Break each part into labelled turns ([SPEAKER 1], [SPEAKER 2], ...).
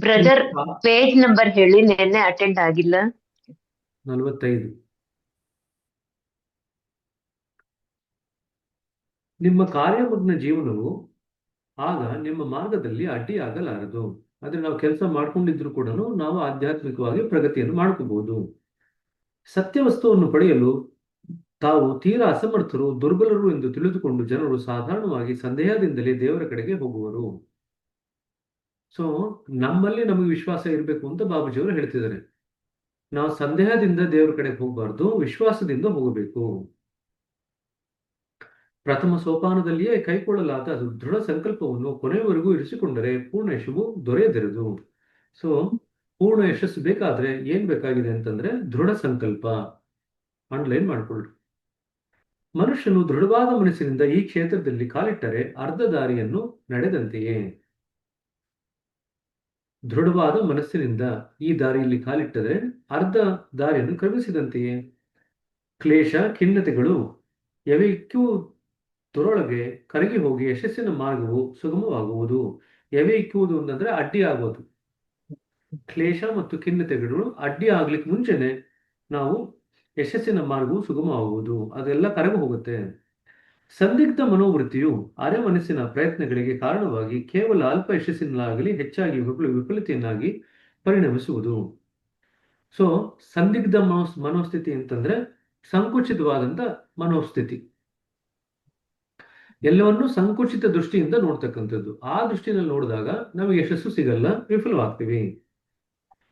[SPEAKER 1] Brother, page number ಹೇಳಿ, ನೆನ್ನೆ attend ಆಗಿಲ್ಲ.
[SPEAKER 2] 45. ನಿಮ್ಮ ಕಾರ್ಯಮಗ್ನ ಜೀವನವು ಆಗ ನಿಮ್ಮ ಮಾರ್ಗದಲ್ಲಿ ಅಡ್ಡಿಯಾಗಲಾರದು. ಆದ್ರೆ ನಾವು ಕೆಲಸ ಮಾಡ್ಕೊಂಡಿದ್ರು ಕೂಡ ನಾವು ಆಧ್ಯಾತ್ಮಿಕವಾಗಿ ಪ್ರಗತಿಯನ್ನು ಮಾಡ್ಕೋಬಹುದು. ಸತ್ಯವಸ್ತುವನ್ನು ಪಡೆಯಲು ತಾವು ತೀರಾ ಅಸಮರ್ಥರು, ದುರ್ಬಲರು ಎಂದು ತಿಳಿದುಕೊಂಡು ಜನರು ಸಾಧಾರಣವಾಗಿ ಸಂದೇಹದಿಂದಲೇ ದೇವರ ಕಡೆಗೆ ಹೋಗುವರು. ಸೊ ನಮ್ಮಲ್ಲಿ ನಮಗೆ ವಿಶ್ವಾಸ ಇರಬೇಕು ಅಂತ ಬಾಬೂಜಿಯವರು ಹೇಳ್ತಿದ್ದಾರೆ. ನಾವು ಸಂದೇಹದಿಂದ ದೇವರ ಕಡೆಗೆ ಹೋಗಬಾರ್ದು, ವಿಶ್ವಾಸದಿಂದ ಹೋಗಬೇಕು. ಪ್ರಥಮ ಸೋಪಾನದಲ್ಲಿಯೇ ಕೈಗೊಳ್ಳಲಾದ ದೃಢ ಸಂಕಲ್ಪವನ್ನು ಕೊನೆಯವರೆಗೂ ಇರಿಸಿಕೊಂಡರೆ ಪೂರ್ಣ ಯಶಸ್ಸು ದೊರೆಯದಿರದು. ಸೊ ಪೂರ್ಣ ಯಶಸ್ಸು ಬೇಕಾದ್ರೆ ಏನ್ ಬೇಕಾಗಿದೆ ಅಂತಂದ್ರೆ ದೃಢ ಸಂಕಲ್ಪ. ಅಂಡರ್ಲೈನ್ ಮಾಡ್ಕೊಳ್ರಿ. ಮನುಷ್ಯನು ದೃಢವಾದ ಮನಸ್ಸಿನಿಂದ ಈ ಕ್ಷೇತ್ರದಲ್ಲಿ ಕಾಲಿಟ್ಟರೆ ಅರ್ಧ ದಾರಿಯನ್ನು ನಡೆದಂತೆಯೇ. ದೃಢವಾದ ಮನಸ್ಸಿನಿಂದ ಈ ದಾರಿಯಲ್ಲಿ ಕಾಲಿಟ್ಟರೆ ಅರ್ಧ ದಾರಿಯನ್ನು ಕ್ರಮಿಸಿದಂತೆಯೇ. ಕ್ಲೇಶ ಖಿನ್ನತೆಗಳು ಯಾವಕ್ಕೂ ತೊರೊಳಗೆ ಕರಗಿ ಹೋಗಿ ಯಶಸ್ಸಿನ ಮಾರ್ಗವು ಸುಗಮವಾಗುವುದು. ಎವೆ ಇಕ್ಕುವುದು ಅಂತಂದ್ರೆ ಅಡ್ಡಿ ಆಗೋದು. ಕ್ಲೇಶ ಮತ್ತು ಖಿನ್ನತೆಗಳು ಅಡ್ಡಿ ಆಗ್ಲಿಕ್ಕೆ ಮುಂಚೆನೆ ನಾವು ಯಶಸ್ಸಿನ ಮಾರ್ಗವು ಸುಗಮವಾಗುವುದು, ಅದೆಲ್ಲ ಕರಗಿ ಹೋಗುತ್ತೆ. ಸಂದಿಗ್ಧ ಮನೋವೃತ್ತಿಯು ಅರೆ ಮನಸ್ಸಿನ ಪ್ರಯತ್ನಗಳಿಗೆ ಕಾರಣವಾಗಿ ಕೇವಲ ಅಲ್ಪ ಯಶಸ್ಸಿನಾಗಲಿ ಹೆಚ್ಚಾಗಿ ವಿಫಲತೆಯನ್ನಾಗಿ ಪರಿಣಮಿಸುವುದು. ಸೊ ಸಂದಿಗ್ಧ ಮನೋಸ್ಥಿತಿ ಅಂತಂದ್ರೆ ಸಂಕುಚಿತವಾದಂತ ಮನೋಸ್ಥಿತಿ, ಎಲ್ಲವನ್ನೂ ಸಂಕುಚಿತ ದೃಷ್ಟಿಯಿಂದ ನೋಡ್ತಕ್ಕಂಥದ್ದು. ಆ ದೃಷ್ಟಿಯಲ್ಲಿ ನೋಡಿದಾಗ ನಮಗೆ ಯಶಸ್ಸು ಸಿಗಲ್ಲ, ವಿಫಲವಾಗ್ತೀವಿ.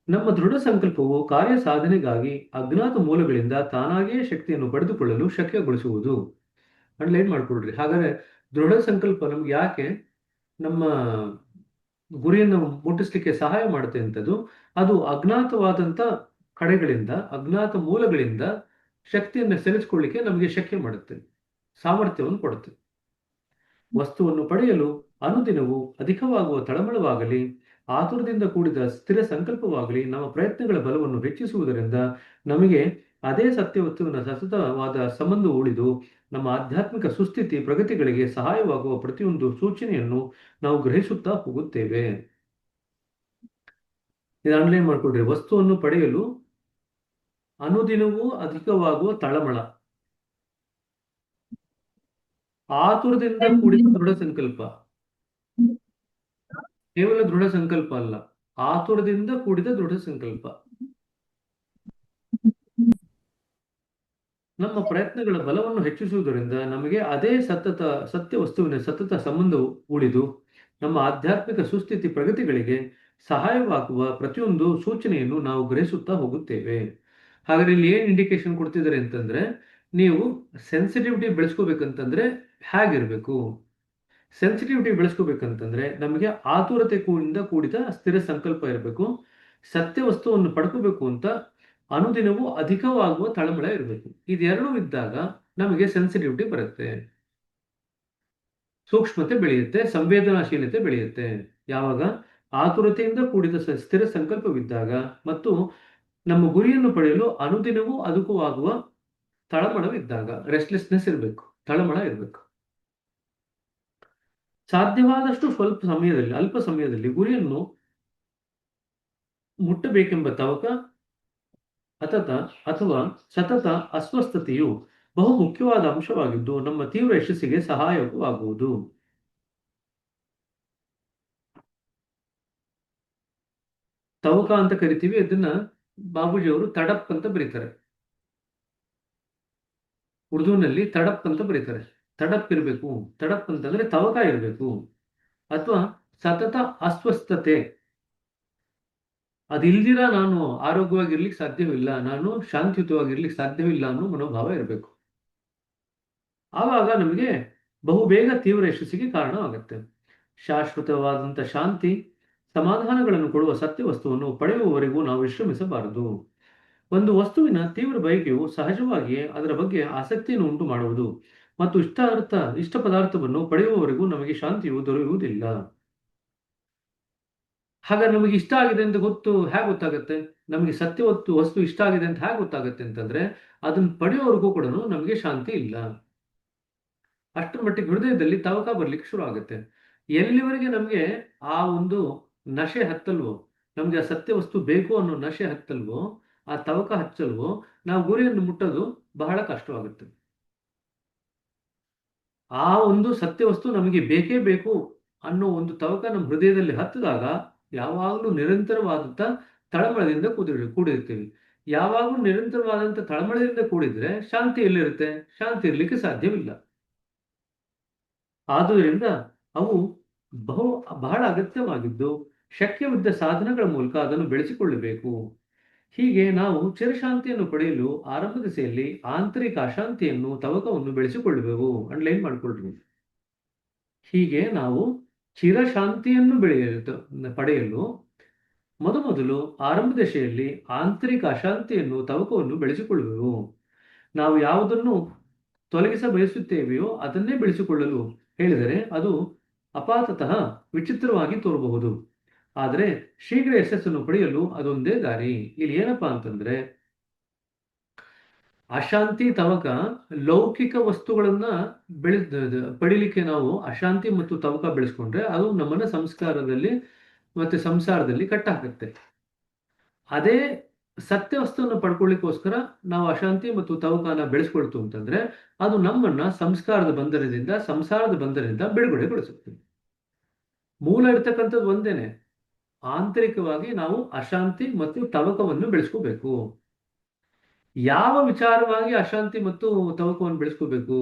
[SPEAKER 2] ನಮ್ಮ ದೃಢ ಸಂಕಲ್ಪವು ಕಾರ್ಯ ಸಾಧನೆಗಾಗಿ ಅಜ್ಞಾತ ಮೂಲಗಳಿಂದ ತಾನಾಗಿಯೇ ಶಕ್ತಿಯನ್ನು ಪಡೆದುಕೊಳ್ಳಲು ಶಕ್ಯಗೊಳಿಸುವುದು. ಅಂಡರ್ಲೈನ್ ಮಾಡ್ಕೊಳ್ರಿ. ಹಾಗಾದ್ರೆ ದೃಢ ಸಂಕಲ್ಪ ನಮ್ಗೆ ಯಾಕೆ ನಮ್ಮ ಗುರಿಯನ್ನು ಮುಟ್ಟಿಸ್ಲಿಕ್ಕೆ ಸಹಾಯ ಮಾಡುತ್ತೆ ಅಂತದ್ದು, ಅದು ಅಜ್ಞಾತವಾದಂತ ಕಡೆಗಳಿಂದ, ಅಜ್ಞಾತ ಮೂಲಗಳಿಂದ ಶಕ್ತಿಯನ್ನು ಸೆಳೆಸ್ಕೊಳ್ಳಿಕ್ಕೆ ನಮಗೆ ಶಕ್ಯ ಮಾಡುತ್ತೆ, ಸಾಮರ್ಥ್ಯವನ್ನು ಕೊಡುತ್ತೆ. ವಸ್ತುವನ್ನು ಪಡೆಯಲು ಅನುದಿನವೂ ಅಧಿಕವಾಗುವ ತಳಮಳವಾಗಲಿ ಆತುರದಿಂದ ಕೂಡಿದ ಸ್ಥಿರ ಸಂಕಲ್ಪವಾಗಲಿ ನಮ್ಮ ಪ್ರಯತ್ನಗಳ ಬಲವನ್ನು ಹೆಚ್ಚಿಸುವುದರಿಂದ ನಮಗೆ ಅದೇ ಸತ್ಯವಸ್ತುವಿನ ಸತತವಾದ ಸಂಬಂಧ ಉಳಿದು ನಮ್ಮ ಆಧ್ಯಾತ್ಮಿಕ ಸುಸ್ಥಿತಿ ಪ್ರಗತಿಗಳಿಗೆ ಸಹಾಯವಾಗುವ ಪ್ರತಿಯೊಂದು ಸೂಚನೆಯನ್ನು ನಾವು ಗ್ರಹಿಸುತ್ತಾ ಹೋಗುತ್ತೇವೆ. ಇದು ಅಂಡರ್ಲೈನ್ ಮಾಡ್ಕೊಳ್ರಿ. ವಸ್ತುವನ್ನು ಪಡೆಯಲು ಅನುದಿನವೂ ಅಧಿಕವಾಗುವ ತಳಮಳ, ಆತುರದಿಂದ ಕೂಡಿದ ದೃಢ ಸಂಕಲ್ಪ. ಕೇವಲ ದೃಢ ಸಂಕಲ್ಪ ಅಲ್ಲ, ಆತುರದಿಂದ ಕೂಡಿದ ದೃಢ ಸಂಕಲ್ಪ. ನಮ್ಮ ಪ್ರಯತ್ನಗಳ ಬಲವನ್ನು ಹೆಚ್ಚಿಸುವುದರಿಂದ ನಮಗೆ ಅದೇ ಸತ್ಯ ವಸ್ತುವಿನ ಸತತ ಸಂಬಂಧವು ಉಳಿದು ನಮ್ಮ ಆಧ್ಯಾತ್ಮಿಕ ಸುಸ್ಥಿತಿ ಪ್ರಗತಿಗಳಿಗೆ ಸಹಾಯವಾಗುವ ಪ್ರತಿಯೊಂದು ಸೂಚನೆಯನ್ನು ನಾವು ಗ್ರಹಿಸುತ್ತಾ ಹೋಗುತ್ತೇವೆ. ಹಾಗಾದ್ರೆ ಇಲ್ಲಿ ಏನ್ ಇಂಡಿಕೇಶನ್ ಕೊಡ್ತಿದ್ದಾರೆ ಅಂತಂದ್ರೆ, ನೀವು ಸೆನ್ಸಿಟಿವಿಟಿ ಬೆಳೆಸ್ಕೋಬೇಕಂತಂದ್ರೆ ಹೇಗಿರ್ಬೇಕು? ಸೆನ್ಸಿಟಿವಿಟಿ ಬೆಳೆಸ್ಕೋಬೇಕಂತಂದ್ರೆ ನಮಗೆ ಆತುರತೆಯಿಂದ ಕೂಡಿದ ಸ್ಥಿರ ಸಂಕಲ್ಪ ಇರಬೇಕು. ಸತ್ಯ ವಸ್ತುವನ್ನು ಪಡ್ಕೋಬೇಕು ಅಂತ ಅನುದಿನವೂ ಅಧಿಕವಾಗುವ ತಳಮಳ ಇರಬೇಕು. ಇದೆರಡೂ ಇದ್ದಾಗ ನಮಗೆ ಸೆನ್ಸಿಟಿವಿಟಿ ಬರುತ್ತೆ, ಸೂಕ್ಷ್ಮತೆ ಬೆಳೆಯುತ್ತೆ, ಸಂವೇದನಾಶೀಲತೆ ಬೆಳೆಯುತ್ತೆ. ಯಾವಾಗ ಆತುರತೆಯಿಂದ ಕೂಡಿದ ಸ್ಥಿರ ಸಂಕಲ್ಪವಿದ್ದಾಗ ಮತ್ತು ನಮ್ಮ ಗುರಿಯನ್ನು ಪಡೆಯಲು ಅನುದಿನವೂ ಅಧಿಕವಾಗುವ ತಳಮಳವಿದ್ದಾಗ, ರೆಸ್ಟ್ಲೆಸ್ನೆಸ್ ಇರಬೇಕು, ತಳಮಳ ಇರಬೇಕು. ಸಾಧ್ಯವಾದಷ್ಟು ಸ್ವಲ್ಪ ಸಮಯದಲ್ಲಿ, ಅಲ್ಪ ಸಮಯದಲ್ಲಿ ಗುರಿಯನ್ನು ಮುಟ್ಟಬೇಕೆಂಬ ತವಕ ಅಥವಾ ಸತತ ಅಸ್ವಸ್ಥತೆಯು ಬಹು ಮುಖ್ಯವಾದ ಅಂಶವಾಗಿದ್ದು ನಮ್ಮ ತೀವ್ರ ಯಶಸ್ಸಿಗೆ ಸಹಾಯಕವಾಗುವುದು. ತವಕ ಅಂತ ಕರಿತೀವಿ, ಅದನ್ನ ಬಾಬೂಜಿಯವರು ತಡಪ್ ಅಂತ ಬರೀತಾರೆ. ಉರ್ದುನಲ್ಲಿ ತಡಪ್ ಅಂತ ಬರೀತಾರೆ. ತಡಪ್ ಇರಬೇಕು. ತಡಪ್ ಅಂತಂದ್ರೆ ತವಕ ಇರಬೇಕು. ಅಥವಾ ಸತತ ಅಸ್ವಸ್ಥತೆ, ಅದಿಲ್ದಿರ ನಾನು ಆರೋಗ್ಯವಾಗಿರ್ಲಿಕ್ಕೆ ಸಾಧ್ಯವಿಲ್ಲ, ನಾನು ಶಾಂತಿಯುತವಾಗಿರ್ಲಿಕ್ಕೆ ಸಾಧ್ಯವಿಲ್ಲ ಅನ್ನೋ ಮನೋಭಾವ ಇರಬೇಕು. ಆವಾಗ ನಮಗೆ ಬಹುಬೇಗ ತೀವ್ರ ಯಶಸ್ಸಿಗೆ ಕಾರಣವಾಗುತ್ತೆ. ಶಾಶ್ವತವಾದಂಥ ಶಾಂತಿ ಸಮಾಧಾನಗಳನ್ನು ಕೊಡುವ ಸತ್ಯ ವಸ್ತುವನ್ನು ಪಡೆಯುವವರೆಗೂ ನಾವು ವಿಶ್ರಮಿಸಬಾರದು. ಒಂದು ವಸ್ತುವಿನ ತೀವ್ರ ಬಯಕೆಯು ಸಹಜವಾಗಿಯೇ ಅದರ ಬಗ್ಗೆ ಆಸಕ್ತಿಯನ್ನು ಉಂಟು ಮಾಡುವುದು ಮತ್ತು ಇಷ್ಟ ಪದಾರ್ಥವನ್ನು ಪಡೆಯುವವರೆಗೂ ನಮಗೆ ಶಾಂತಿಯು ದೊರೆಯುವುದಿಲ್ಲ. ಹಾಗಾದ್ರೆ ನಮಗೆ ಇಷ್ಟ ಆಗಿದೆ ಅಂತ ಹೇಗೆ ಗೊತ್ತಾಗುತ್ತೆ? ನಮಗೆ ವಸ್ತು ಇಷ್ಟ ಆಗಿದೆ ಅಂತ ಹೇಗೆ ಗೊತ್ತಾಗುತ್ತೆ ಅಂತಂದ್ರೆ, ಅದನ್ನ ಪಡೆಯೋವರೆಗೂ ಕೂಡ ನಮಗೆ ಶಾಂತಿ ಇಲ್ಲ. ಅಷ್ಟರ ಮಟ್ಟಿಗೆ ಹೃದಯದಲ್ಲಿ ತವಕ ಬರ್ಲಿಕ್ಕೆ ಶುರು ಆಗುತ್ತೆ. ಎಲ್ಲಿವರೆಗೆ ನಮಗೆ ಆ ಒಂದು ನಶೆ ಹತ್ತಲ್ವೋ, ನಮ್ಗೆ ಆ ಸತ್ಯ ವಸ್ತು ಬೇಕು ಅನ್ನೋ ನಶೆ ಹತ್ತಲ್ವೋ, ಆ ತವಕ ಹಚ್ಚಲ್ವೋ, ನಾವು ಗುರಿಯನ್ನು ಮುಟ್ಟೋದು ಬಹಳ ಕಷ್ಟವಾಗುತ್ತೆ. ಆ ಒಂದು ಸತ್ಯ ವಸ್ತು ನಮಗೆ ಬೇಕೇ ಬೇಕು ಅನ್ನೋ ಒಂದು ತವಕ ನಮ್ಮ ಹೃದಯದಲ್ಲಿ ಹತ್ತಿದಾಗ ಯಾವಾಗಲೂ ನಿರಂತರವಾದಂಥ ತಳಮಳದಿಂದ ಕೂಡಿರ್ತೀವಿ. ಯಾವಾಗಲೂ ನಿರಂತರವಾದಂಥ ತಳಮಳದಿಂದ ಕೂಡಿದ್ರೆ ಶಾಂತಿ ಎಲ್ಲಿರುತ್ತೆ? ಶಾಂತಿ ಇರಲಿಕ್ಕೆ ಸಾಧ್ಯವಿಲ್ಲ. ಆದುದರಿಂದ ಅವು ಬಹು ಬಹಳ ಅಗತ್ಯವಾಗಿದ್ದು ಶಕ್ಯವಿದ್ದ ಸಾಧನಗಳ ಮೂಲಕ ಅದನ್ನು ಬೆಳೆಸಿಕೊಳ್ಳಬೇಕು. ಹೀಗೆ ನಾವು ಚಿರಶಾಂತಿಯನ್ನು ಪಡೆಯಲು ಆರಂಭ ದಿಸೆಯಲ್ಲಿ ಆಂತರಿಕ ಅಶಾಂತಿಯನ್ನು ತವಕವನ್ನು ಬೆಳೆಸಿಕೊಳ್ಳುವೆವು. ಅಂಡ್ಲೈನ್ ಮಾಡಿಕೊಳ್ಳ್ರಿ. ಹೀಗೆ ನಾವು ಚಿರಶಾಂತಿಯನ್ನು ಪಡೆಯಲು ಮೊದಲು ಆರಂಭ ದಶೆಯಲ್ಲಿ ಆಂತರಿಕ ಅಶಾಂತಿಯನ್ನು ತವಕವನ್ನು ಬೆಳೆಸಿಕೊಳ್ಳುವೆವು. ನಾವು ಯಾವುದನ್ನು ತೊಲಗಿಸ ಬಯಸುತ್ತೇವೆಯೋ ಅದನ್ನೇ ಬೆಳೆಸಿಕೊಳ್ಳಲು ಹೇಳಿದರೆ ಅದು ಅಪಾತತಃ ವಿಚಿತ್ರವಾಗಿ ತೋರಬಹುದು. ಆದರೆ ಶೀಘ್ರ ಯಶಸ್ಸನ್ನು ಪಡೆಯಲು ಅದೊಂದೇ ದಾರಿ. ಇಲ್ಲಿ ಏನಪ್ಪಾ ಅಂತಂದ್ರೆ, ಅಶಾಂತಿ ತವಕ ಲೌಕಿಕ ವಸ್ತುಗಳನ್ನ ಪಡಿಲಿಕ್ಕೆ ನಾವು ಅಶಾಂತಿ ಮತ್ತು ತವಕ ಬೆಳೆಸ್ಕೊಂಡ್ರೆ ಅದು ನಮ್ಮನ್ನ ಸಂಸ್ಕಾರದಲ್ಲಿ ಮತ್ತೆ ಸಂಸಾರದಲ್ಲಿ ಕಟ್ಟಾಕತ್ತೆ. ಅದೇ ಸತ್ಯ ವಸ್ತುವನ್ನು ಪಡ್ಕೊಳ್ಳಿಕ್ಕೋಸ್ಕರ ನಾವು ಅಶಾಂತಿ ಮತ್ತು ತವಕನ ಬೆಳೆಸ್ಕೊಳ್ತು ಅಂತಂದ್ರೆ ಅದು ನಮ್ಮನ್ನ ಸಂಸ್ಕಾರದ ಬಂಧನದಿಂದ ಸಂಸಾರದ ಬಂಧನದಿಂದ ಬಿಡುಗಡೆಗೊಳಿಸುತ್ತೆ. ಮೂಲ ಇರ್ತಕ್ಕಂಥದ್ದು ಒಂದೇನೆ. ಆಂತರಿಕವಾಗಿ ನಾವು ಅಶಾಂತಿ ಮತ್ತು ತವಕವನ್ನು ಬೆಳೆಸ್ಕೋಬೇಕು. ಯಾವ ವಿಚಾರವಾಗಿ ಅಶಾಂತಿ ಮತ್ತು ತವಕವನ್ನು ಬೆಳೆಸ್ಕೋಬೇಕು?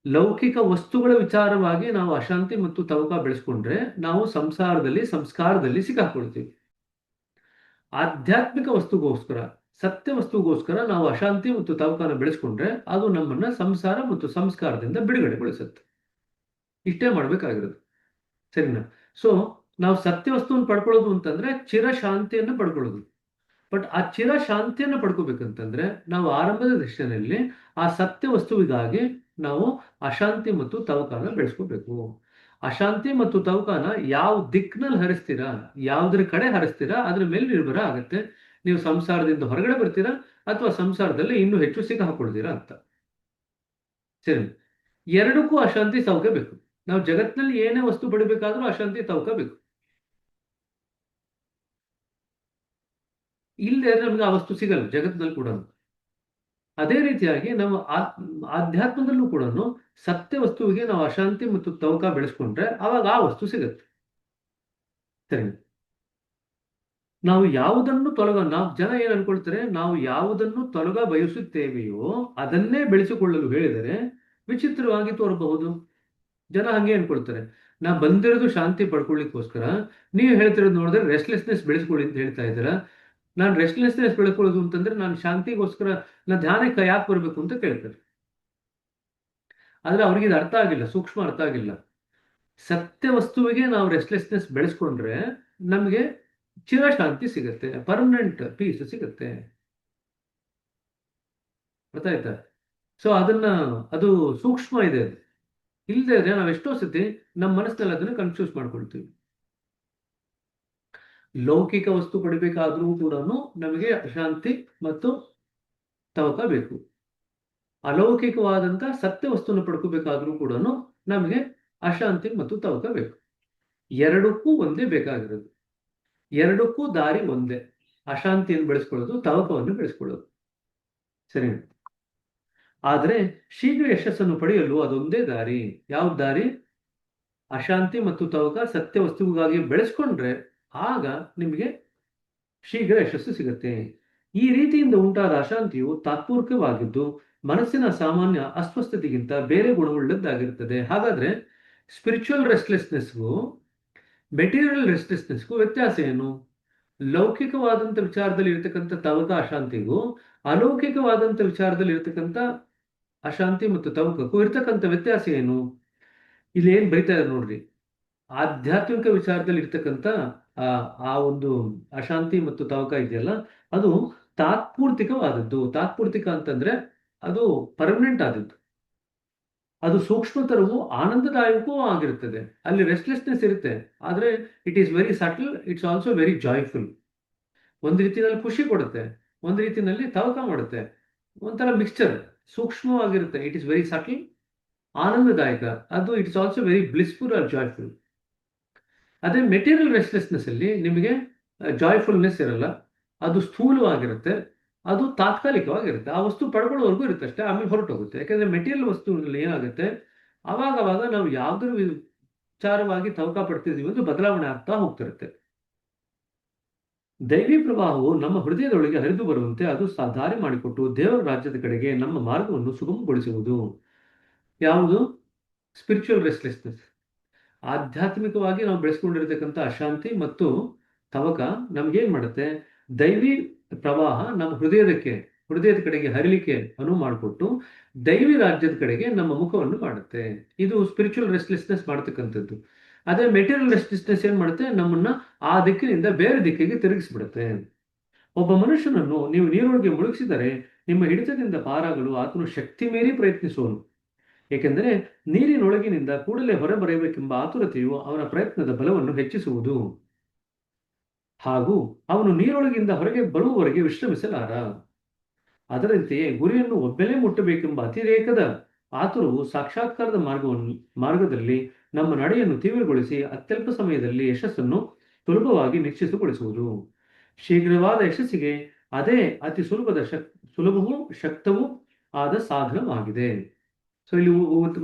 [SPEAKER 2] ಲೌಕಿಕ ವಸ್ತುಗಳ ವಿಚಾರವಾಗಿ ನಾವು ಅಶಾಂತಿ ಮತ್ತು ತವಕ ಬೆಳೆಸ್ಕೊಂಡ್ರೆ ನಾವು ಸಂಸಾರದಲ್ಲಿ ಸಂಸ್ಕಾರದಲ್ಲಿ ಸಿಕ್ಕಾಕೊಳ್ತೀವಿ. ಆಧ್ಯಾತ್ಮಿಕ ವಸ್ತುಗೋಸ್ಕರ ಸತ್ಯ ವಸ್ತುಗೋಸ್ಕರ ನಾವು ಅಶಾಂತಿ ಮತ್ತು ತವಕನ ಬೆಳೆಸ್ಕೊಂಡ್ರೆ ಅದು ನಮ್ಮನ್ನ ಸಂಸಾರ ಮತ್ತು ಸಂಸ್ಕಾರದಿಂದ ಬಿಡುಗಡೆಗೊಳಿಸುತ್ತೆ. ಇಷ್ಟೇ ಮಾಡ್ಬೇಕಾಗಿರೋದು, ಸರಿನಾ? ಸೊ ನಾವು ಸತ್ಯ ವಸ್ತುವನ್ನು ಪಡ್ಕೊಳ್ಳೋದು ಅಂತಂದ್ರೆ ಚಿರಶಾಂತಿಯನ್ನು ಪಡ್ಕೊಳ್ಳೋದು. ಬಟ್ ಆ ಚಿರಶಾಂತಿಯನ್ನು ಪಡ್ಕೋಬೇಕಂತಂದ್ರೆ ನಾವು ಆರಂಭದ ದೃಷ್ಟಿಯಲ್ಲಿ ಆ ಸತ್ಯ ವಸ್ತುವಿಗಾಗಿ ನಾವು ಅಶಾಂತಿ ಮತ್ತು ತವಕನ ಬೆಳೆಸ್ಕೋಬೇಕು. ಅಶಾಂತಿ ಮತ್ತು ತವಕನ ಯಾವ ದಿಕ್ಕಿನಲ್ಲಿ ಹರಿಸ್ತೀರಾ, ಯಾವುದ್ರ ಕಡೆ ಹರಿಸ್ತೀರಾ ಅದ್ರ ಮೇಲೆ ನಿರ್ಭರ ಆಗುತ್ತೆ. ನೀವು ಸಂಸಾರದಿಂದ ಹೊರಗಡೆ ಬರ್ತೀರಾ ಅಥವಾ ಸಂಸಾರದಲ್ಲಿ ಇನ್ನೂ ಹೆಚ್ಚು ಸಿಕ್ಕಾಕೊಳ್ತೀರಾ ಅಂತ. ಸರಿ, ಎರಡಕ್ಕೂ ಅಶಾಂತಿ ತವಕ ಬೇಕು. ನಾವು ಜಗತ್ತಿನಲ್ಲಿ ಏನೇ ವಸ್ತು ಪಡಿಬೇಕಾದ್ರೂ ಅಶಾಂತಿ ತವಕ ಬೇಕು. ಇಲ್ಲದೆ ನಮ್ಗೆ ಆ ವಸ್ತು ಸಿಗಲ್ಲ ಜಗತ್ತಿನಲ್ಲಿ ಕೂಡ. ಅದೇ ರೀತಿಯಾಗಿ ನಾವು ಆಧ್ಯಾತ್ಮದಲ್ಲೂ ಕೂಡ ಸತ್ಯ ವಸ್ತುವಿಗೆ ನಾವು ಅಶಾಂತಿ ಮತ್ತು ತವಕ ಬೆಳೆಸ್ಕೊಂಡ್ರೆ ಅವಾಗ ಆ ವಸ್ತು ಸಿಗತ್ತೆ. ಸರಿ, ನಾವು ಯಾವುದನ್ನು ನಾವು ಜನ ಏನ್ ಅನ್ಕೊಳ್ತಾರೆ, ನಾವು ಯಾವುದನ್ನು ತೊಲಗ ಬಯಸುತ್ತೇವೆಯೋ ಅದನ್ನೇ ಬೆಳೆಸಿಕೊಳ್ಳಲು ಹೇಳಿದರೆ ವಿಚಿತ್ರವಾಗಿ ತೋರಬಹುದು. ಜನ ಹಂಗೆ ಅನ್ಕೊಳ್ತಾರೆ. ನಾ ಬಂದಿರೋದು ಶಾಂತಿ ಪಡ್ಕೊಳ್ಳಿಕ್ಕೋಸ್ಕರ, ನೀವು ಹೇಳ್ತಿರೋದು ನೋಡಿದ್ರೆ ರೆಸ್ಟ್ಲೆಸ್ನೆಸ್ ಬೆಳೆಸ್ಕೊಳ್ಳಿ ಅಂತ ಹೇಳ್ತಾ ಇದ್ದೀರಾ. ನಾನು ರೆಸ್ಟ್ಲೆಸ್ನೆಸ್ ಬೆಳ್ಕೊಳ್ಳೋದು ಅಂತಂದ್ರೆ ನಾನು ಶಾಂತಿಗೋಸ್ಕರ ನಾ ಧ್ಯಾನಕ್ಕೆ ಯಾಕೆ ಬರಬೇಕು ಅಂತ ಕೇಳ್ತಾರೆ. ಆದ್ರೆ ಅವ್ರಿಗೆ ಇದು ಅರ್ಥ ಆಗಿಲ್ಲ, ಸೂಕ್ಷ್ಮ ಅರ್ಥ ಆಗಿಲ್ಲ. ಸತ್ಯ ವಸ್ತುವಿಗೆ ನಾವು ರೆಸ್ಟ್ಲೆಸ್ನೆಸ್ ಬೆಳೆಸ್ಕೊಂಡ್ರೆ ನಮಗೆ ಚಿರಶಾಂತಿ ಸಿಗತ್ತೆ, ಪರ್ಮನೆಂಟ್ ಪೀಸ್ ಸಿಗತ್ತೆ. ಅರ್ಥ ಆಯ್ತಾ? ಸೊ ಅದು ಸೂಕ್ಷ್ಮ ಇದೆ. ಇಲ್ಲದೆ ಇದ್ರೆ ನಾವು ಎಷ್ಟೋ ಸತಿ ನಮ್ಮ ಮನಸ್ಸಿನಲ್ಲಿ ಅದನ್ನು ಕನ್ಫ್ಯೂಸ್ ಮಾಡ್ಕೊಳ್ತೀವಿ. ಲೌಕಿಕ ವಸ್ತು ಪಡಿಬೇಕಾದ್ರೂ ಕೂಡ ನಮಗೆ ಅಶಾಂತಿ ಮತ್ತು ತವಕ ಬೇಕು. ಅಲೌಕಿಕವಾದಂತ ಸತ್ಯ ವಸ್ತುವನ್ನು ಪಡ್ಕೋಬೇಕಾದ್ರೂ ಕೂಡ ನಮಗೆ ಅಶಾಂತಿ ಮತ್ತು ತವಕ ಬೇಕು. ಎರಡಕ್ಕೂ ಒಂದೇ ಬೇಕಾಗಿರೋದು. ಎರಡಕ್ಕೂ ದಾರಿ ಒಂದೇ. ಅಶಾಂತಿಯನ್ನು ಬೆಳೆಸ್ಕೊಳ್ಳೋದು, ತವಕವನ್ನು ಬೆಳೆಸ್ಕೊಳ್ಳೋದು. ಸರಿ, ಆದರೆ ಶೀಘ್ರ ಯಶಸ್ಸನ್ನು ಪಡೆಯಲು ಅದೊಂದೇ ದಾರಿ. ಯಾವ ದಾರಿ? ಅಶಾಂತಿ ಮತ್ತು ತವಕ ಸತ್ಯ ವಸ್ತುವಿಗಾಗಿ ಬೆಳೆಸ್ಕೊಂಡ್ರೆ ಆಗ ನಿಮಗೆ ಶೀಘ್ರ ಯಶಸ್ಸು ಸಿಗುತ್ತೆ. ಈ ರೀತಿಯಿಂದ ಉಂಟಾದ ಅಶಾಂತಿಯು ತಾತ್ಪೂರ್ಕವಾಗಿದ್ದು ಮನಸ್ಸಿನ ಸಾಮಾನ್ಯ ಅಸ್ವಸ್ಥತೆಗಿಂತ ಬೇರೆ ಗುಣವುಳ್ಳದ್ದಾಗಿರುತ್ತದೆ. ಹಾಗಾದ್ರೆ ಸ್ಪಿರಿಚುವಲ್ ರೆಸ್ಟ್ಲೆಸ್ನೆಸ್ಗೂ ಮೆಟೀರಿಯಲ್ ರೆಸ್ಟ್ಲೆಸ್ನೆಸ್ಗೂ ವ್ಯತ್ಯಾಸ ಏನು? ಲೌಕಿಕವಾದಂಥ ವಿಚಾರದಲ್ಲಿ ಇರತಕ್ಕಂಥ ತವಕ ಅಶಾಂತಿಗೂ ಅಲೌಕಿಕವಾದಂಥ ವಿಚಾರದಲ್ಲಿ ಇರತಕ್ಕಂಥ ಅಶಾಂತಿ ಮತ್ತು ತವಕಕ್ಕೂ ಇರ್ತಕ್ಕಂಥ ವ್ಯತ್ಯಾಸ ಏನು? ಇಲ್ಲಿ ಏನ್ ಬರೀತಾ ಇದೆ ನೋಡ್ರಿ. ಆಧ್ಯಾತ್ಮಿಕ ವಿಚಾರದಲ್ಲಿ ಇರ್ತಕ್ಕಂಥ ಆ ಒಂದು ಅಶಾಂತಿ ಮತ್ತು ತವಕ ಇದೆಯಲ್ಲ, ಅದು ತಾತ್ಪೂರ್ತಿಕವಾದದ್ದು. ತಾತ್ಪೂರ್ತಿಕ ಅಂತಂದ್ರೆ ಅದು ಪರ್ಮನೆಂಟ್ ಆದದ್ದು. ಅದು ಸೂಕ್ಷ್ಮತರವೂ ಆನಂದದಾಯಕವೂ ಆಗಿರುತ್ತದೆ. ಅಲ್ಲಿ ರೆಸ್ಟ್ಲೆಸ್ನೆಸ್ ಇರುತ್ತೆ, ಆದ್ರೆ it is very subtle, it's also very joyful. ಒಂದು ರೀತಿಯಲ್ಲಿ ಖುಷಿ ಕೊಡುತ್ತೆ, ಒಂದು ರೀತಿಯಲ್ಲಿ ತವಕ ಮಾಡುತ್ತೆ. ಒಂಥರ ಮಿಕ್ಸ್ಚರ್, ಸೂಕ್ಷ್ಮವಾಗಿರುತ್ತೆ. ಇಟ್ ಇಸ್ ವೆರಿ ಸಟಲ್, ಆನಂದದಾಯಕ. ಅದು it's also very blissful or joyful. ಅದೇ ಮೆಟೀರಿಯಲ್ ರೆಸ್ಟ್ಲೆಸ್ನೆಸ್ ಅಲ್ಲಿ ನಿಮಗೆ ಜಾಯ್ಫುಲ್ನೆಸ್ ಇರಲ್ಲ, ಅದು ಸ್ಥೂಲವಾಗಿರುತ್ತೆ, ಅದು ತಾತ್ಕಾಲಿಕವಾಗಿರುತ್ತೆ, ಆ ವಸ್ತು ಪಡ್ಕೊಳ್ಳೋವರೆಗೂ ಇರುತ್ತೆ ಅಷ್ಟೇ, ಆಮೇಲೆ ಹೊರಟೋಗುತ್ತೆ. ಯಾಕಂದ್ರೆ ಮೆಟೀರಿಯಲ್ ವಸ್ತುವಿನಲ್ಲಿ ಏನಾಗುತ್ತೆ, ಅವಾಗ ನಾವು ಯಾವ್ದಾದ್ರು ವಿಚಾರವಾಗಿ ತವಕ ಪಡ್ತಿದೀವಿ ಅದು ಬದಲಾವಣೆ ಆಗ್ತಾ ಹೋಗ್ತಿರುತ್ತೆ. ದೈವಿ ಪ್ರವಾಹವು ನಮ್ಮ ಹೃದಯದೊಳಗೆ ಹರಿದು ಬರುವಂತೆ ಅದು ದಾರಿ ಮಾಡಿಕೊಟ್ಟು ದೇವರ ರಾಜ್ಯದ ಕಡೆಗೆ ನಮ್ಮ ಮಾರ್ಗವನ್ನು ಸುಗಮಗೊಳಿಸುವುದು. ಯಾವುದು? Spiritual restlessness. ಆಧ್ಯಾತ್ಮಿಕವಾಗಿ ನಾವು ಬೆಳೆಸ್ಕೊಂಡಿರ್ತಕ್ಕಂಥ ಅಶಾಂತಿ ಮತ್ತು ತವಕ ನಮ್ಗೇನ್ ಮಾಡುತ್ತೆ, ದೈವಿ ಪ್ರವಾಹ ನಮ್ಮ ಹೃದಯದ ಕಡೆಗೆ ಹರಿಲಿಕ್ಕೆ ಅನುವು ಮಾಡಿಕೊಟ್ಟು ದೈವಿ ರಾಜ್ಯದ ಕಡೆಗೆ ನಮ್ಮ ಮುಖವನ್ನು ಮಾಡುತ್ತೆ. ಇದು ಸ್ಪಿರಿಚುವಲ್ ರೆಸ್ಟ್ಲೆಸ್ನೆಸ್ ಮಾಡತಕ್ಕಂಥದ್ದು. ಅದೇ ಮೆಟೀರಿಯಲ್ ರೆಸ್ಟ್ಲೆಸ್ನೆಸ್ ಏನ್ ಮಾಡುತ್ತೆ, ನಮ್ಮನ್ನ ಆ ದಿಕ್ಕಿನಿಂದ ಬೇರೆ ದಿಕ್ಕಿಗೆ ತಿರುಗಿಸ್ಬಿಡುತ್ತೆ. ಒಬ್ಬ ಮನುಷ್ಯನನ್ನು ನೀವು ನೀರೊಳಗೆ ಮುಳುಗಿಸಿದರೆ ನಿಮ್ಮ ಹಿಡಿತದಿಂದ ಪಾರಾಗಲು ಆತನು ಶಕ್ತಿ ಮೀರಿ ಪ್ರಯತ್ನಿಸುವನು. ಏಕೆಂದರೆ ನೀರಿನೊಳಗಿನಿಂದ ಕೂಡಲೇ ಹೊರಬರಬೇಕೆಂಬ ಆತುರತೆಯು ಅವನ ಪ್ರಯತ್ನದ ಬಲವನ್ನು ಹೆಚ್ಚಿಸುವುದು, ಹಾಗೂ ಅವನು ನೀರೊಳಗಿಂದ ಹೊರಗೆ ಬರುವವರೆಗೆ ವಿಶ್ರಮಿಸಲಾರ. ಅದರಂತೆಯೇ ಗುರಿಯನ್ನು ಒಬ್ಬೆಲೆ ಮುಟ್ಟಬೇಕೆಂಬ ಅತಿರೇಕದ ಆತುರವು ಸಾಕ್ಷಾತ್ಕಾರದ ಮಾರ್ಗದಲ್ಲಿ ನಮ್ಮ ನಡೆಯನ್ನು ತೀವ್ರಗೊಳಿಸಿ ಅತ್ಯಲ್ಪ ಸಮಯದಲ್ಲಿ ಯಶಸ್ಸನ್ನು ಸುಲಭವಾಗಿ ನಿಶ್ಚಿತಗೊಳಿಸುವುದು. ಶೀಘ್ರವಾದ ಯಶಸ್ಸಿಗೆ ಅದೇ ಅತಿ ಸುಲಭವೂ ಶಕ್ತವೂ ಆದ ಸಾಧನವಾಗಿದೆ. ಸೊ ಇಲ್ಲಿ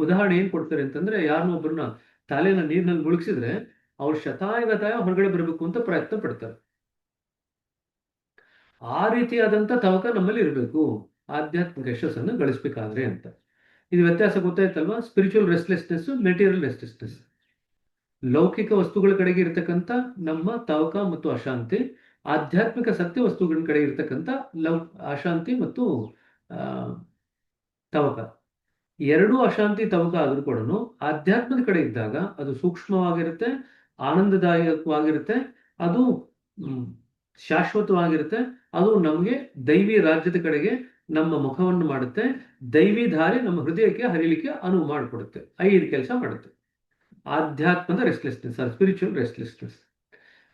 [SPEAKER 2] ಉದಾಹರಣೆ ಏನ್ ಕೊಡ್ತಾರೆ ಅಂತಂದ್ರೆ, ಯಾರನ್ನೋ ಒಬ್ಬರನ್ನ ತಲೆನ ನೀರಿನಲ್ಲಿ ಮುಳುಗಿಸಿದ್ರೆ ಅವ್ರು ಶತಾಯಗತಾಯ ಹೊರಗಡೆ ಬರಬೇಕು ಅಂತ ಪ್ರಯತ್ನ ಪಡ್ತಾರೆ. ಆ ರೀತಿಯಾದಂತ ತವಕ ನಮ್ಮಲ್ಲಿ ಇರಬೇಕು ಆಧ್ಯಾತ್ಮಿಕ ಯಶಸ್ಸನ್ನು ಗಳಿಸ್ಬೇಕಾದ್ರೆ ಅಂತ. ಇದು ವ್ಯತ್ಯಾಸ ಗೊತ್ತಾಯ್ತಲ್ವಾ? Spiritual restlessness, material restlessness. ಲೌಕಿಕ ವಸ್ತುಗಳ ಕಡೆಗೆ ಇರತಕ್ಕಂಥ ನಮ್ಮ ತವಕ ಮತ್ತು ಅಶಾಂತಿ, ಆಧ್ಯಾತ್ಮಿಕ ಸತ್ಯ ವಸ್ತುಗಳ ಕಡೆ ಇರತಕ್ಕಂಥ ಅಶಾಂತಿ ಮತ್ತು ತವಕ. ಎರಡೂ ಅಶಾಂತಿ ತವಕ ಆದ್ರೂ ಕೂಡ ಆಧ್ಯಾತ್ಮದ ಕಡೆ ಇದ್ದಾಗ ಅದು ಸೂಕ್ಷ್ಮವಾಗಿರುತ್ತೆ, ಆನಂದದಾಯಕವಾಗಿರುತ್ತೆ, ಅದು ಶಾಶ್ವತವಾಗಿರುತ್ತೆ, ಅದು ನಮಗೆ ದೈವಿ ರಾಜ್ಯದ ಕಡೆಗೆ ನಮ್ಮ ಮುಖವನ್ನು ಮಾಡುತ್ತೆ, ದೈವಿ ದಾರಿ ನಮ್ಮ ಹೃದಯಕ್ಕೆ ಹರಿಲಿಕ್ಕೆ ಅನುವು ಮಾಡಿಕೊಡುತ್ತೆ. 5 ಕೆಲಸ ಮಾಡುತ್ತೆ. ಆಧ್ಯಾತ್ಮದ restlessness, spiritual restlessness.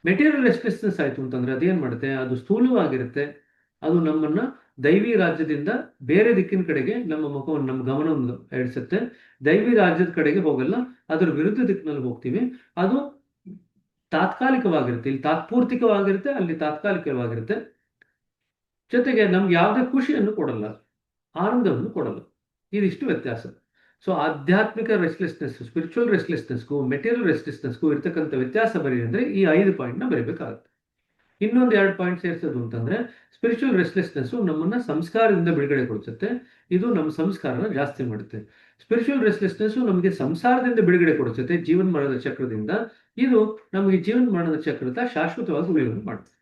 [SPEAKER 2] Material restlessness ಆಯ್ತು ಅಂತಂದ್ರೆ ಅದೇನ್ ಮಾಡುತ್ತೆ, ಅದು ಸ್ಥೂಲವಾಗಿರುತ್ತೆ, ಅದು ನಮ್ಮನ್ನ ದೈವಿ ರಾಜ್ಯದಿಂದ ಬೇರೆ ದಿಕ್ಕಿನ ಕಡೆಗೆ ನಮ್ಮ ಮುಖವನ್ನು, ನಮ್ಮ ಗಮನವನ್ನು ಎಡಿಸುತ್ತೆ. ದೈವಿ ರಾಜ್ಯದ ಕಡೆಗೆ ಹೋಗಲ್ಲ, ಅದರ ವಿರುದ್ಧ ದಿಕ್ಕಿನಲ್ಲಿ ಹೋಗ್ತೀವಿ. ಅದು ತಾತ್ಕಾಲಿಕವಾಗಿರುತ್ತೆ, ಇಲ್ಲಿ ತಾತ್ಪೂರ್ತಿಕವಾಗಿರುತ್ತೆ, ಅಲ್ಲಿ ತಾತ್ಕಾಲಿಕವಾಗಿರುತ್ತೆ. ಜೊತೆಗೆ ನಮ್ಗೆ ಯಾವುದೇ ಖುಷಿಯನ್ನು ಕೊಡಲ್ಲ, ಆನಂದವನ್ನು ಕೊಡಲ್ಲ. ಇದಿಷ್ಟು ವ್ಯತ್ಯಾಸ. ಸೊ ಆಧ್ಯಾತ್ಮಿಕ ರೆಸ್ಟ್ಲೆಸ್ನೆಸ್, ಸ್ಪಿರಿಚುವಲ್ ರೆಸ್ಟ್ಲೆಸ್ನೆಸ್ಗೂ ಮೆಟೀರಿಯಲ್ ರೆಸ್ಟ್ಲೆಸ್ನೆಸ್ಗೂ ಇರ್ತಕ್ಕಂಥ ವ್ಯತ್ಯಾಸ ಬರೀ ಅಂದ್ರೆ ಈ 5 ಪಾಯಿಂಟ್ನ ಬರೀಬೇಕಾಗುತ್ತೆ. ಇನ್ನೊಂದು 2 ಪಾಯಿಂಟ್ ಸೇರಿಸೋದು ಅಂತಂದ್ರೆ, ಸ್ಪಿರಿಚುವಲ್ ರೆಸ್ಟ್ಲೆಸ್ನೆಸ್ ನಮ್ಮನ್ನ ಸಂಸ್ಕಾರದಿಂದ ಬಿಡುಗಡೆ ಕೊಡಿಸುತ್ತೆ, ಇದು ನಮ್ಮ ಸಂಸ್ಕಾರನ ಜಾಸ್ತಿ ಮಾಡುತ್ತೆ. ಸ್ಪಿರಿಚುವಲ್ ರೆಸ್ಟ್ಲೆಸ್ನೆಸ್ ನಮಗೆ ಸಂಸಾರದಿಂದ ಬಿಡುಗಡೆ ಕೊಡಿಸುತ್ತೆ, ಜೀವನ ಮರಣದ ಚಕ್ರದಿಂದ. ಇದು ನಮಗೆ ಜೀವನ ಮರಣದ ಚಕ್ರದ ಶಾಶ್ವತವಾಗಿ ಉಳಿವನ್ನು ಮಾಡುತ್ತೆ.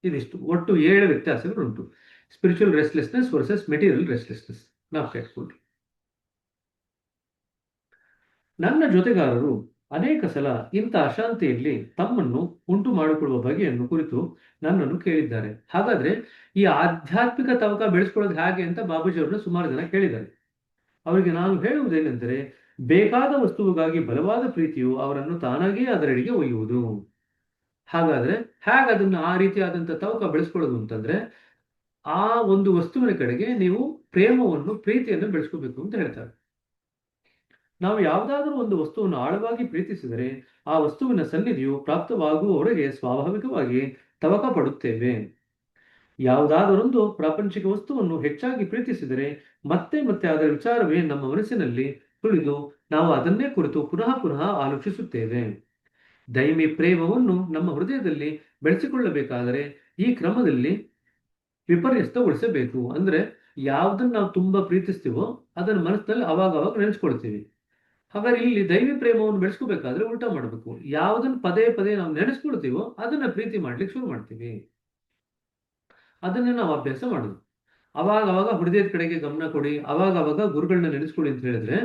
[SPEAKER 2] ಇದಿಷ್ಟು ಒಟ್ಟು 7 ವ್ಯತ್ಯಾಸಗಳು ಉಂಟು. Spiritual restlessness versus material restlessness. ನಾವು ಕೇಳ್ಕೊಳ್ಳಿ. ನನ್ನ ಜೊತೆಗಾರರು ಅನೇಕ ಸಲ ಇಂಥ ಅಶಾಂತಿಯಲ್ಲಿ ತಮ್ಮನ್ನು ಉಂಟು ಮಾಡಿಕೊಳ್ಳುವ ಬಗೆಯನ್ನು ಕುರಿತು ನನ್ನನ್ನು ಕೇಳಿದ್ದಾರೆ. ಹಾಗಾದ್ರೆ ಈ ಆಧ್ಯಾತ್ಮಿಕ ತವಕ ಬೆಳೆಸ್ಕೊಳ್ಳೋದು ಹೇಗೆ ಅಂತ ಬಾಬೂಜಿ ಅವ್ರನ್ನ ಸುಮಾರು ಜನ ಕೇಳಿದ್ದಾರೆ. ಅವರಿಗೆ ನಾನು ಹೇಳುವುದೇನೆಂದರೆ, ಬೇಕಾದ ವಸ್ತುವಿಗಾಗಿ ಬಲವಾದ ಪ್ರೀತಿಯು ಅವರನ್ನು ತಾನಾಗಿಯೇ ಅದರೆಡೆಗೆ ಒಯ್ಯುವುದು. ಹಾಗಾದ್ರೆ ಹೇಗೆ ಅದನ್ನ ಆ ರೀತಿಯಾದಂಥ ತವಕ ಬೆಳೆಸ್ಕೊಳ್ಳೋದು ಅಂತಂದ್ರೆ, ಆ ಒಂದು ವಸ್ತುವಿನ ಕಡೆಗೆ ನೀವು ಪ್ರೀತಿಯನ್ನು ಬೆಳೆಸ್ಕೋಬೇಕು ಅಂತ ಹೇಳ್ತಾರೆ. ನಾವು ಯಾವುದಾದ್ರೂ ಒಂದು ವಸ್ತುವನ್ನು ಆಳವಾಗಿ ಪ್ರೀತಿಸಿದರೆ ಆ ವಸ್ತುವಿನ ಸನ್ನಿಧಿಯು ಪ್ರಾಪ್ತವಾಗುವವರೆಗೆ ಸ್ವಾಭಾವಿಕವಾಗಿ ತವಕ ಪಡುತ್ತೇವೆ. ಯಾವುದಾದರೊಂದು ಪ್ರಾಪಂಚಿಕ ವಸ್ತುವನ್ನು ಹೆಚ್ಚಾಗಿ ಪ್ರೀತಿಸಿದರೆ ಮತ್ತೆ ಮತ್ತೆ ಅದರ ವಿಚಾರವೇ ನಮ್ಮ ಮನಸ್ಸಿನಲ್ಲಿ ತುಳಿದು ನಾವು ಅದನ್ನೇ ಕುರಿತು ಪುನಃ ಆಲೋಚಿಸುತ್ತೇವೆ. ದೈವಿ ಪ್ರೇಮವನ್ನು ನಮ್ಮ ಹೃದಯದಲ್ಲಿ ಬೆಳೆಸಿಕೊಳ್ಳಬೇಕಾದರೆ ಈ ಕ್ರಮದಲ್ಲಿ ವಿಪರ್ಯಸ್ತಗೊಳಿಸಬೇಕು. ಅಂದ್ರೆ ಯಾವುದನ್ನು ನಾವು ತುಂಬಾ ಪ್ರೀತಿಸ್ತೀವೋ ಅದನ್ನ ಮನಸ್ಸಿನಲ್ಲಿ ಅವಾಗ ನೆನೆಸ್ಕೊಳ್ತೀವಿ. ಹಾಗಾದ್ರೆ ಇಲ್ಲಿ ದೈವಿ ಪ್ರೇಮವನ್ನು ಬೆಳೆಸ್ಕೋಬೇಕಾದ್ರೆ ಉಲ್ಟಾ ಮಾಡಬೇಕು. ಯಾವುದನ್ನು ಪದೇ ನಾವು ನೆನೆಸ್ಕೊಳ್ತೀವೋ ಅದನ್ನ ಪ್ರೀತಿ ಮಾಡ್ಲಿಕ್ಕೆ ಶುರು ಮಾಡ್ತೀವಿ. ಅದನ್ನೇ ನಾವು ಅಭ್ಯಾಸ ಮಾಡುದು. ಅವಾಗ ಹೃದಯದ ಕಡೆಗೆ ಗಮನ ಕೊಡಿ, ಅವಾಗ ಗುರುಗಳನ್ನ ನೆನೆಸ್ಕೊಳ್ಳಿ ಅಂತ ಹೇಳಿದ್ರೆ,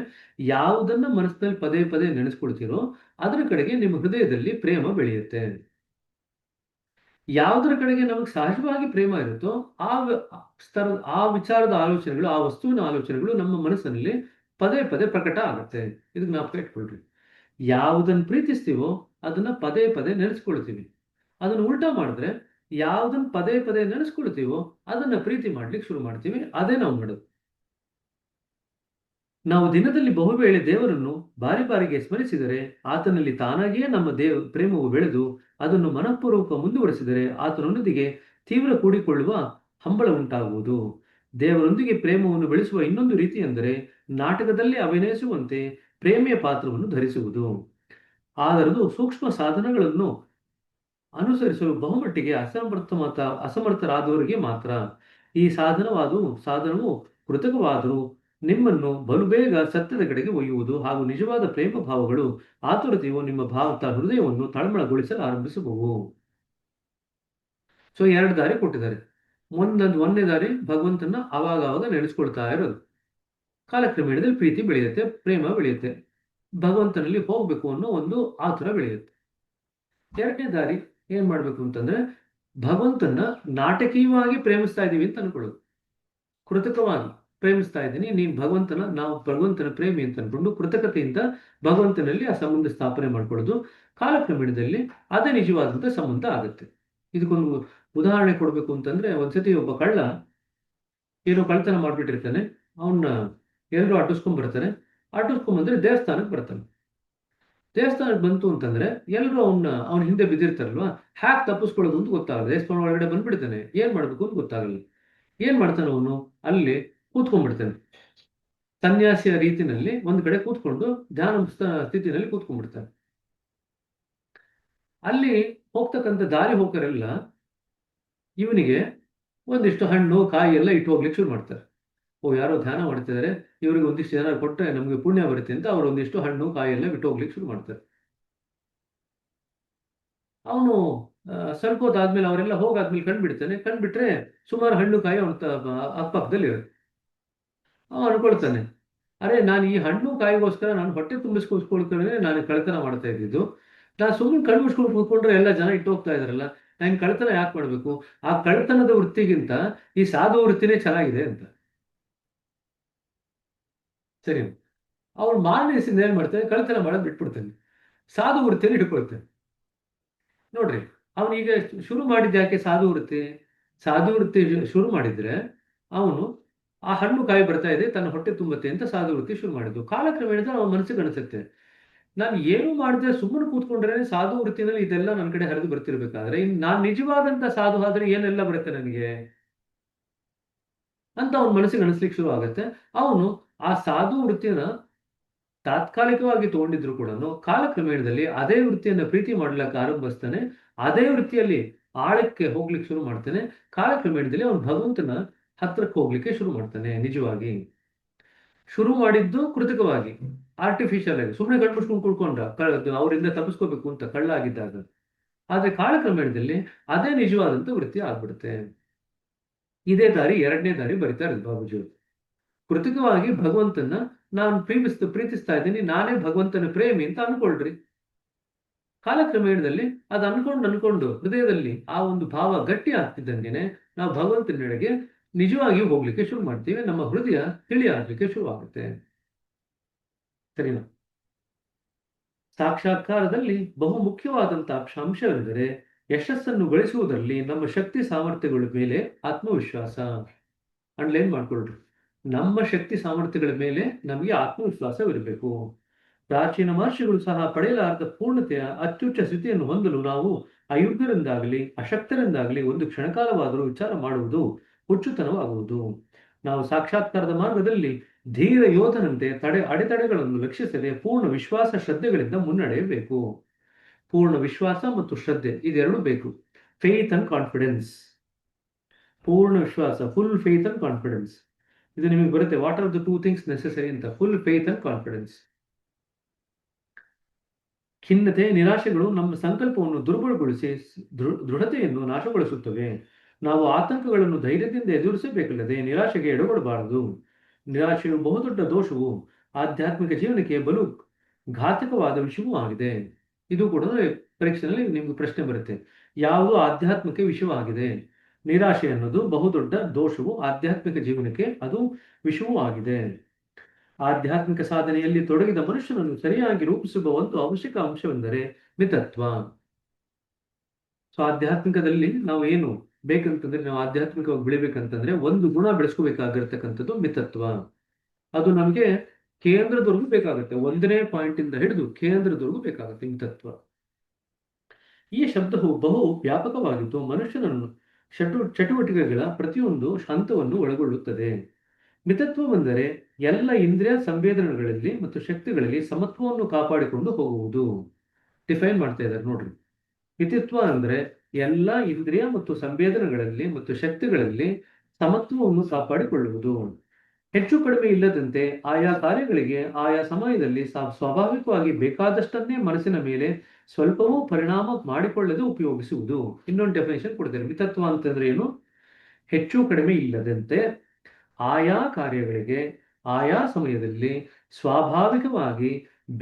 [SPEAKER 2] ಯಾವುದನ್ನ ಮನಸ್ಸಿನಲ್ಲಿ ಪದೇ ನೆನೆಸ್ಕೊಳ್ತೀರೋ ಅದರ ಕಡೆಗೆ ನಿಮ್ಮ ಹೃದಯದಲ್ಲಿ ಪ್ರೇಮ ಬೆಳೆಯುತ್ತೆ. ಯಾವುದರ ಕಡೆಗೆ ನಮಗೆ ಸಹಜವಾಗಿ ಪ್ರೇಮ ಇರುತ್ತೋ ಆ ವಿಚಾರದ ಆಲೋಚನೆಗಳು, ಆ ವಸ್ತುವಿನ ಆಲೋಚನೆಗಳು ನಮ್ಮ ಮನಸ್ಸಿನಲ್ಲಿ ಪದೇ ಪ್ರಕಟ ಆಗುತ್ತೆ. ಇದಕ್ಕೆ ಜ್ಞಾಪಕ ಇಟ್ಕೊಳ್ರಿ. ಯಾವುದನ್ನು ಪ್ರೀತಿಸ್ತೀವೋ ಅದನ್ನ ಪದೇ ನೆನೆಸ್ಕೊಳ್ತೀವಿ. ಅದನ್ನು ಉಲ್ಟಾ ಮಾಡಿದ್ರೆ ಯಾವುದನ್ನು ಪದೇ ನೆನೆಸ್ಕೊಳ್ತೀವೋ ಅದನ್ನ ಪ್ರೀತಿ ಮಾಡ್ಲಿಕ್ಕೆ ಶುರು ಮಾಡ್ತೀವಿ. ಅದೇ ನಾವು ಮಾಡೋದು. ನಾವು ದಿನದಲ್ಲಿ ಬಹುವೇಳೆ ದೇವರನ್ನು ಬಾರಿ ಬಾರಿಗೆ ಸ್ಮರಿಸಿದರೆ ಆತನಲ್ಲಿ ತಾನಾಗಿಯೇ ನಮ್ಮ ಪ್ರೇಮವು ಬೆಳೆದು ಅದನ್ನು ಮನಃಪೂರ್ವಕ ಮುಂದುವರೆಸಿದರೆ ಆತನೊಂದಿಗೆ ತೀವ್ರ ಕೂಡಿಕೊಳ್ಳುವ ಹಂಬಲ ಉಂಟಾಗುವುದು. ದೇವರೊಂದಿಗೆ ಪ್ರೇಮವನ್ನು ಬೆಳೆಸುವ ಇನ್ನೊಂದು ರೀತಿ ಎಂದರೆ ನಾಟಕದಲ್ಲಿ ಅಭಿನಯಿಸುವಂತೆ ಪ್ರೇಮಿಯ ಪಾತ್ರವನ್ನು ಧರಿಸುವುದು. ಆದರದು ಸೂಕ್ಷ್ಮ ಸಾಧನಗಳನ್ನು ಅನುಸರಿಸಲು ಬಹುಮಟ್ಟಿಗೆ ಅಸಮರ್ಥರಾದವರಿಗೆ ಮಾತ್ರ. ಈ ಸಾಧನವು ಕೃತಕವಾದರೂ ನಿಮ್ಮನ್ನು ಬಲುಬೇಗ ಸತ್ಯದ ಕಡೆಗೆ ಒಯ್ಯುವುದು ಹಾಗೂ ನಿಜವಾದ ಪ್ರೇಮ ಭಾವಗಳು ಆತುರತೆಯು ನಿಮ್ಮ ಹೃದಯವನ್ನು ತಳಮಳಗೊಳಿಸಲು ಆರಂಭಿಸಬಹುದು. ಸೊ 2 ದಾರಿ ಕೊಟ್ಟಿದ್ದಾರೆ. ಒಂದನೇ ದಾರಿ ಭಗವಂತನ ಆವಾಗ ನೆನೆಸ್ಕೊಳ್ತಾ ಇರೋದು. ಕಾಲಕ್ರಮೇಣದಲ್ಲಿ ಪ್ರೀತಿ ಬೆಳೆಯುತ್ತೆ, ಪ್ರೇಮ ಬೆಳೆಯುತ್ತೆ, ಭಗವಂತನಲ್ಲಿ ಹೋಗ್ಬೇಕು ಅನ್ನೋ ಒಂದು ಆತುರ ಬೆಳೆಯುತ್ತೆ. 2ನೇ ದಾರಿ ಏನ್ ಮಾಡ್ಬೇಕು ಅಂತಂದ್ರೆ ಭಗವಂತನ ನಾಟಕೀಯವಾಗಿ ಪ್ರೇಮಿಸ್ತಾ ಇದೀವಿ ಅಂತ ಅನ್ಕೊಳ್ಳೋದು. ಕೃತಕವಾಗಿ ಪ್ರೇಮಿಸ್ತಾ ಇದ್ದೀನಿ, ನಾವು ಭಗವಂತನ ಪ್ರೇಮಿ ಅಂತ ಅನ್ಕೊಂಡು ಕೃತಕತೆಯಿಂದ ಭಗವಂತನಲ್ಲಿ ಆ ಸಂಬಂಧ ಸ್ಥಾಪನೆ ಮಾಡ್ಕೊಳ್ಳೋದು. ಕಾಲಕ್ರಮೇಣದಲ್ಲಿ ಅದೇ ನಿಜವಾದಂತ ಸಂಬಂಧ ಆಗುತ್ತೆ. ಇದಕ್ಕೊಂದು ಉದಾಹರಣೆ ಕೊಡ್ಬೇಕು ಅಂತಂದ್ರೆ, ಒಂದ್ಸತಿ ಒಬ್ಬ ಕಳ್ಳ ಏನೋ ಕಳ್ತನ ಮಾಡ್ಬಿಟ್ಟಿರ್ತಾನೆ. ಅವನ್ನ ಎಲ್ಲರೂ ಅಟ್ಟಿಸ್ಕೊಂಡ್ ಬರ್ತಾರೆ. ಬಂದ್ರೆ ದೇವಸ್ಥಾನಕ್ಕೆ ಬರ್ತಾನೆ. ದೇವಸ್ಥಾನಕ್ಕೆ ಬಂತು ಅಂತಂದ್ರೆ ಎಲ್ಲರೂ ಅವನ ಹಿಂದೆ ಬಿದ್ದಿರ್ತಾರಲ್ವಾ, ಹ್ಯಾಕ್ ತಪ್ಪಿಸ್ಕೊಳ್ಳೋದು ಅಂತ ಗೊತ್ತಾಗಲ್ಲ. ದೇವಸ್ಥಾನ ಒಳಗಡೆ ಬಂದ್ಬಿಡ್ತಾನೆ, ಏನ್ ಮಾಡ್ಬೇಕು ಅಂತ ಗೊತ್ತಾಗಲ್ಲ. ಏನ್ ಮಾಡ್ತಾನೆ ಅವನು, ಅಲ್ಲಿ ಕೂತ್ಕೊಂಡ್ಬಿಡ್ತಾನೆ. ಸನ್ಯಾಸಿಯ ರೀತಿನಲ್ಲಿ ಒಂದ್ ಕಡೆ ಕೂತ್ಕೊಂಡು ಧ್ಯಾನ ಸ್ಥಿತಿನಲ್ಲಿ ಕೂತ್ಕೊಂಡ್ಬಿಡ್ತಾನೆ. ಅಲ್ಲಿ ಹೋಗ್ತಕ್ಕಂಥ ದಾರಿ ಹೋಗರೆಲ್ಲ ಇವನಿಗೆ ಒಂದಿಷ್ಟು ಹಣ್ಣು ಕಾಯಿ ಎಲ್ಲ ಇಟ್ಟು ಹೋಗ್ಲಿಕ್ಕೆ ಶುರು ಮಾಡ್ತಾರೆ. ಯಾರೋ ಧ್ಯಾನ ಮಾಡ್ತಿದ್ದಾರೆ, ಇವ್ರಿಗೆ ಒಂದಿಷ್ಟು ಜನ ಕೊಟ್ಟರೆ ನಮಗೆ ಪುಣ್ಯ ಬರುತ್ತೆ ಅಂತ ಅವ್ರು ಒಂದಿಷ್ಟು ಹಣ್ಣು ಕಾಯಿ ಎಲ್ಲ ಬಿಟ್ಟು ಹೋಗ್ಲಿಕ್ಕೆ ಶುರು ಮಾಡ್ತಾರೆ. ಅವನು ಸ್ವಲ್ಪ ಹೊತ್ತಾದ್ಮೇಲೆ ಅವರೆಲ್ಲ ಹೋಗಾದ್ಮೇಲೆ ಕಂಡ್ಬಿಟ್ರೆ ಸುಮಾರು ಹಣ್ಣು ಕಾಯಿ ಅವನ ಅಕ್ಕಪಕ್ಕದಲ್ಲಿ ಇರುತ್ತೆ. ಅವ ಅನ್ಕೊಳ್ತಾನೆ, ಅರೆ ನಾನು ಈ ಹಣ್ಣು ಕಾಯಿಗೋಸ್ಕರ ನಾನು ಹೊಟ್ಟೆ ತುಂಬಿಸ್ಕೊಳ್ಕೊಂಡ್ರೆ ನಾನು ಕಳ್ತನ ಮಾಡ್ತಾ ಇದ್ದಿದ್ದು. ನಾನು ಸುಮ್ಮನೆ ಕಣ್ಣು ಮುಚ್ಕೊಂಡು ಕೂತ್ಕೊಂಡ್ರೆ ಎಲ್ಲ ಜನ ಇಟ್ಟು ಹೋಗ್ತಾ ಇದಾರಲ್ಲ, ನಾನು ಕಳ್ತನ ಯಾಕೆ ಮಾಡ್ಬೇಕು? ಆ ಕಳ್ತನದ ವೃತ್ತಿಗಿಂತ ಈ ಸಾಧು ವೃತ್ತಿನೇ ಚೆನ್ನಾಗಿದೆ ಅಂತ. ಸರಿ, ಅವ್ನು ಮಾರನೇ ದಿವಸದಿಂದ ಏನ್ ಮಾಡ್ತಾನೆ, ಕಳ್ತನ ಮಾಡೋದು ಬಿಟ್ಬಿಡ್ತಾನೆ, ಸಾಧು ವೃತ್ತಿಯನ್ನು ಹಿಡ್ಕೊಳ್ತಾನೆ. ನೋಡ್ರಿ, ಅವನೀಗ ಶುರು ಮಾಡಿದ ಯಾಕೆ ಸಾಧು ವೃತ್ತಿ ಶುರು ಮಾಡಿದ್ರೆ ಅವನು ಆ ಹಣ್ಣು ಕಾಯಿ ಬರ್ತಾ ಇದೆ, ತನ್ನ ಹೊಟ್ಟೆ ತುಂಬುತ್ತೆ ಅಂತ ಸಾಧು ವೃತ್ತಿ ಶುರು ಮಾಡಿದ್ದು. ಕಾಲಕ್ರಮೇಣ ಅವನ ಮನಸ್ಸಿಗೆ ಅನಿಸುತ್ತೆ, ನಾನು ಏನು ಮಾಡಿದ್ರೆ ಸುಮ್ಮನೆ ಕೂತ್ಕೊಂಡ್ರೆ ಸಾಧು ವೃತ್ತಿನಲ್ಲಿ ಇದೆಲ್ಲ ನನ್ನ ಕಡೆ ಹರಿದು ಬರ್ತಿರ್ಬೇಕಾದ್ರೆ ನಾನು ನಿಜವಾದಂತ ಸಾಧು ಆದ್ರೆ ಏನೆಲ್ಲ ಬರುತ್ತೆ ನನಗೆ ಅಂತ ಅವನ ಮನಸ್ಸಿಗೆ ಅನಿಸ್ಲಿಕ್ಕೆ ಶುರು ಆಗುತ್ತೆ. ಅವನು ಆ ಸಾಧು ವೃತ್ತಿಯನ್ನ ತಾತ್ಕಾಲಿಕವಾಗಿ ತಗೊಂಡಿದ್ರು ಕೂಡ ಕಾಲಕ್ರಮೇಣದಲ್ಲಿ ಅದೇ ವೃತ್ತಿಯನ್ನ ಪ್ರೀತಿ ಮಾಡ್ಲಿಕ್ಕೆ ಆರಂಭಿಸ್ತಾನೆ. ಅದೇ ವೃತ್ತಿಯಲ್ಲಿ ಆಳಕ್ಕೆ ಹೋಗ್ಲಿಕ್ಕೆ ಶುರು ಮಾಡ್ತಾನೆ. ಕಾಲಕ್ರಮೇಣದಲ್ಲಿ ಅವನು ಭಗವಂತನ ಹತ್ರಕ್ಕೆ ಹೋಗ್ಲಿಕ್ಕೆ ಶುರು ಮಾಡ್ತಾನೆ. ನಿಜವಾಗಿ ಶುರು ಮಾಡಿದ್ದು ಕೃತಕವಾಗಿ, ಆರ್ಟಿಫಿಷಿಯಲ್ ಆಗಿ, ಸುಮ್ಮನೆ ಕಣ್ಮುಚ್ಕೊಂಡು ಕುಳ್ಕೊಂಡ ಅವರಿಂದ ತಪ್ಪಿಸ್ಕೋಬೇಕು ಅಂತ ಕಳ್ಳ ಆಗಿದ್ದಾಗ. ಆದ್ರೆ ಕಾಲಕ್ರಮೇಣದಲ್ಲಿ ಅದೇ ನಿಜವಾದಂತ ವೃತ್ತಿ ಆಗ್ಬಿಡುತ್ತೆ. ಇದೇ ದಾರಿ 2ನೇ ದಾರಿ ಬರೀತಾರೆ ಬಾಬುಜಿ. ಕೃತಕವಾಗಿ ಭಗವಂತನ ನಾನು ಪ್ರೀತಿಸ್ತಾ ಇದ್ದೀನಿ, ನಾನೇ ಭಗವಂತನ ಪ್ರೇಮಿ ಅಂತ ಅನ್ಕೊಳ್ರಿ. ಕಾಲಕ್ರಮೇಣದಲ್ಲಿ ಅದು ಅನ್ಕೊಂಡು ಹೃದಯದಲ್ಲಿ ಆ ಒಂದು ಭಾವ ಗಟ್ಟಿ ಆಗ್ತಿದ್ದಂಗೆನೆ ನಾವು ಭಗವಂತನೆಡೆಗೆ ನಿಜವಾಗಿಯೂ ಹೋಗ್ಲಿಕ್ಕೆ ಶುರು ಮಾಡ್ತೀವಿ. ನಮ್ಮ ಹೃದಯ ತಿಳಿಯಾಗ್ಲಿಕ್ಕೆ ಶುರು ಆಗುತ್ತೆ. ಸರಿನಾ? ಸಾಕ್ಷಾತ್ಕಾರದಲ್ಲಿ ಬಹು ಮುಖ್ಯವಾದಂತಹ ಅಂಶವೆಂದರೆ ಯಶಸ್ಸನ್ನು ಗಳಿಸುವುದರಲ್ಲಿ ನಮ್ಮ ಶಕ್ತಿ ಸಾಮರ್ಥ್ಯಗಳ ಮೇಲೆ ಆತ್ಮವಿಶ್ವಾಸ. ಅಂಡ್ಲೈನ್ ಮಾಡ್ಕೊಳ್ರಿ, ನಮ್ಮ ಶಕ್ತಿ ಸಾಮರ್ಥ್ಯಗಳ ಮೇಲೆ ನಮಗೆ ಆತ್ಮವಿಶ್ವಾಸವಿರಬೇಕು. ಪ್ರಾಚೀನ ಮಹರ್ಷಿಗಳು ಸಹ ಪಡೆಯಲಾರದ ಪೂರ್ಣತೆಯ ಅತ್ಯುಚ್ಚ ಸ್ಥಿತಿಯನ್ನು ಹೊಂದಲು ನಾವು ಅಯೋಗ್ಯರಿಂದಾಗಲಿ ಅಶಕ್ತರಿಂದಾಗಲಿ ಒಂದು ಕ್ಷಣಕಾಲವಾದರೂ ವಿಚಾರ ಮಾಡುವುದು ಹುಚ್ಚುತನವಾಗುವುದು. ನಾವು ಸಾಕ್ಷಾತ್ಕಾರದ ಮಾರ್ಗದಲ್ಲಿ ಧೀರ ಯೋಧನಂತೆ ಅಡೆತಡೆಗಳನ್ನು ಲಕ್ಷಿಸದೆ ಪೂರ್ಣ ವಿಶ್ವಾಸ ಶ್ರದ್ಧೆಗಳಿಂದ ಮುನ್ನಡೆಯಬೇಕು. ಪೂರ್ಣ ವಿಶ್ವಾಸ ಮತ್ತು ಶ್ರದ್ಧೆ ಇದೆರಡೂ ಬೇಕು. Faith and confidence. ಪೂರ್ಣ ವಿಶ್ವಾಸ, ಫುಲ್ ಫೇತ್ ಅಂಡ್ ಕಾನ್ಫಿಡೆನ್ಸ್, ಇದು ನಿಮಗೆ ಬರುತ್ತೆ. What are the 2 things necessary ಅಂತ? Full faith and confidence. ಖಿನ್ನತೆ, ನಿರಾಶೆಗಳು ನಮ್ಮ ಸಂಕಲ್ಪವನ್ನು ದುರ್ಬಲಗೊಳಿಸಿ ದೃಢತೆಯನ್ನು ನಾಶಗೊಳಿಸುತ್ತವೆ. ನಾವು ಆತಂಕಗಳನ್ನು ಧೈರ್ಯದಿಂದ ಎದುರಿಸಬೇಕಲ್ಲದೆ ನಿರಾಶೆಗೆ ಎಡಗೊಡಬಾರದು. ನಿರಾಶೆಯು ಬಹುದೊಡ್ಡ ದೋಷವು ಆಧ್ಯಾತ್ಮಿಕ ಜೀವನಕ್ಕೆ ಬಲು ಘಾತಕವಾದ ವಿಷಯವೂ ಆಗಿದೆ. ಇದು ಕೂಡ ಪರೀಕ್ಷೆಯಲ್ಲಿ ನಿಮ್ಗೆ ಪ್ರಶ್ನೆ ಬರುತ್ತೆ, ಯಾವುದು ಆಧ್ಯಾತ್ಮಿಕ ವಿಷಯವಾಗಿದೆ? ನಿರಾಶೆ ಅನ್ನೋದು ಬಹುದೊಡ್ಡ ದೋಷವು ಆಧ್ಯಾತ್ಮಿಕ ಜೀವನಕ್ಕೆ ಅದು ವಿಷಯವೂ ಆಗಿದೆ. ಆಧ್ಯಾತ್ಮಿಕ ಸಾಧನೆಯಲ್ಲಿ ತೊಡಗಿದ ಮನುಷ್ಯನನ್ನು ಸರಿಯಾಗಿ ರೂಪಿಸುವ ಒಂದು ಅವಶ್ಯಕ ಅಂಶವೆಂದರೆ ಮಿತತ್ವ. ಸೊ ಆಧ್ಯಾತ್ಮಿಕದಲ್ಲಿ ನಾವು ಏನು ಬೇಕಂತಂದ್ರೆ, ನಾವು ಆಧ್ಯಾತ್ಮಿಕವಾಗಿ ಬೆಳಿಬೇಕಂತಂದ್ರೆ ಒಂದು ಗುಣ ಬೆಳೆಸ್ಕೋಬೇಕಾಗಿರ್ತಕ್ಕಂಥದ್ದು ಮಿತತ್ವ. ಅದು ನಮಗೆ ಕೇಂದ್ರದವರೆಗೂ ಬೇಕಾಗುತ್ತೆ. 1ನೇ ಪಾಯಿಂಟ್ ಇಂದ ಹಿಡಿದು ಕೇಂದ್ರದವರೆಗೂ ಬೇಕಾಗುತ್ತೆ ಮಿತತ್ವ. ಈ ಶಬ್ದವು ಬಹು ವ್ಯಾಪಕವಾಗಿದ್ದು ಮನುಷ್ಯನನ್ನು ಚಟುವಟಿಕೆಗಳ ಪ್ರತಿಯೊಂದು ಹಂತವನ್ನು ಒಳಗೊಳ್ಳುತ್ತದೆ. ಮಿತತ್ವವೆಂದರೆ ಎಲ್ಲ ಇಂದ್ರಿಯ ಸಂವೇದನೆಗಳಲ್ಲಿ ಮತ್ತು ಶಕ್ತಿಗಳಲ್ಲಿ ಸಮತ್ವವನ್ನು ಕಾಪಾಡಿಕೊಂಡು ಹೋಗುವುದು. ಡಿಫೈನ್ ಮಾಡ್ತಾ ಇದ್ದಾರೆ ನೋಡ್ರಿ. ಮಿತತ್ವ ಅಂದ್ರೆ ಎಲ್ಲ ಇಂದ್ರಿಯ ಮತ್ತು ಸಂವೇದನೆಗಳಲ್ಲಿ ಮತ್ತು ಶಕ್ತಿಗಳಲ್ಲಿ ಸಮತ್ವವನ್ನು ಕಾಪಾಡಿಕೊಳ್ಳುವುದು. ಹೆಚ್ಚು ಕಡಿಮೆ ಇಲ್ಲದಂತೆ ಆಯಾ ಕಾರ್ಯಗಳಿಗೆ ಆಯಾ ಸಮಯದಲ್ಲಿ ಸ್ವಾಭಾವಿಕವಾಗಿ ಬೇಕಾದಷ್ಟನ್ನೇ ಮನಸ್ಸಿನ ಮೇಲೆ ಸ್ವಲ್ಪವೂ ಪರಿಣಾಮ ಮಾಡಿಕೊಳ್ಳದೆ ಉಪಯೋಗಿಸುವುದು. ಇನ್ನೊಂದು ಡೆಫಿನೇಷನ್ ಕೊಡ್ತಾರೆ. ಮಿತತ್ವ ಅಂತಂದ್ರೆ ಏನು? ಹೆಚ್ಚು ಕಡಿಮೆ ಇಲ್ಲದಂತೆ ಆಯಾ ಕಾರ್ಯಗಳಿಗೆ ಆಯಾ ಸಮಯದಲ್ಲಿ ಸ್ವಾಭಾವಿಕವಾಗಿ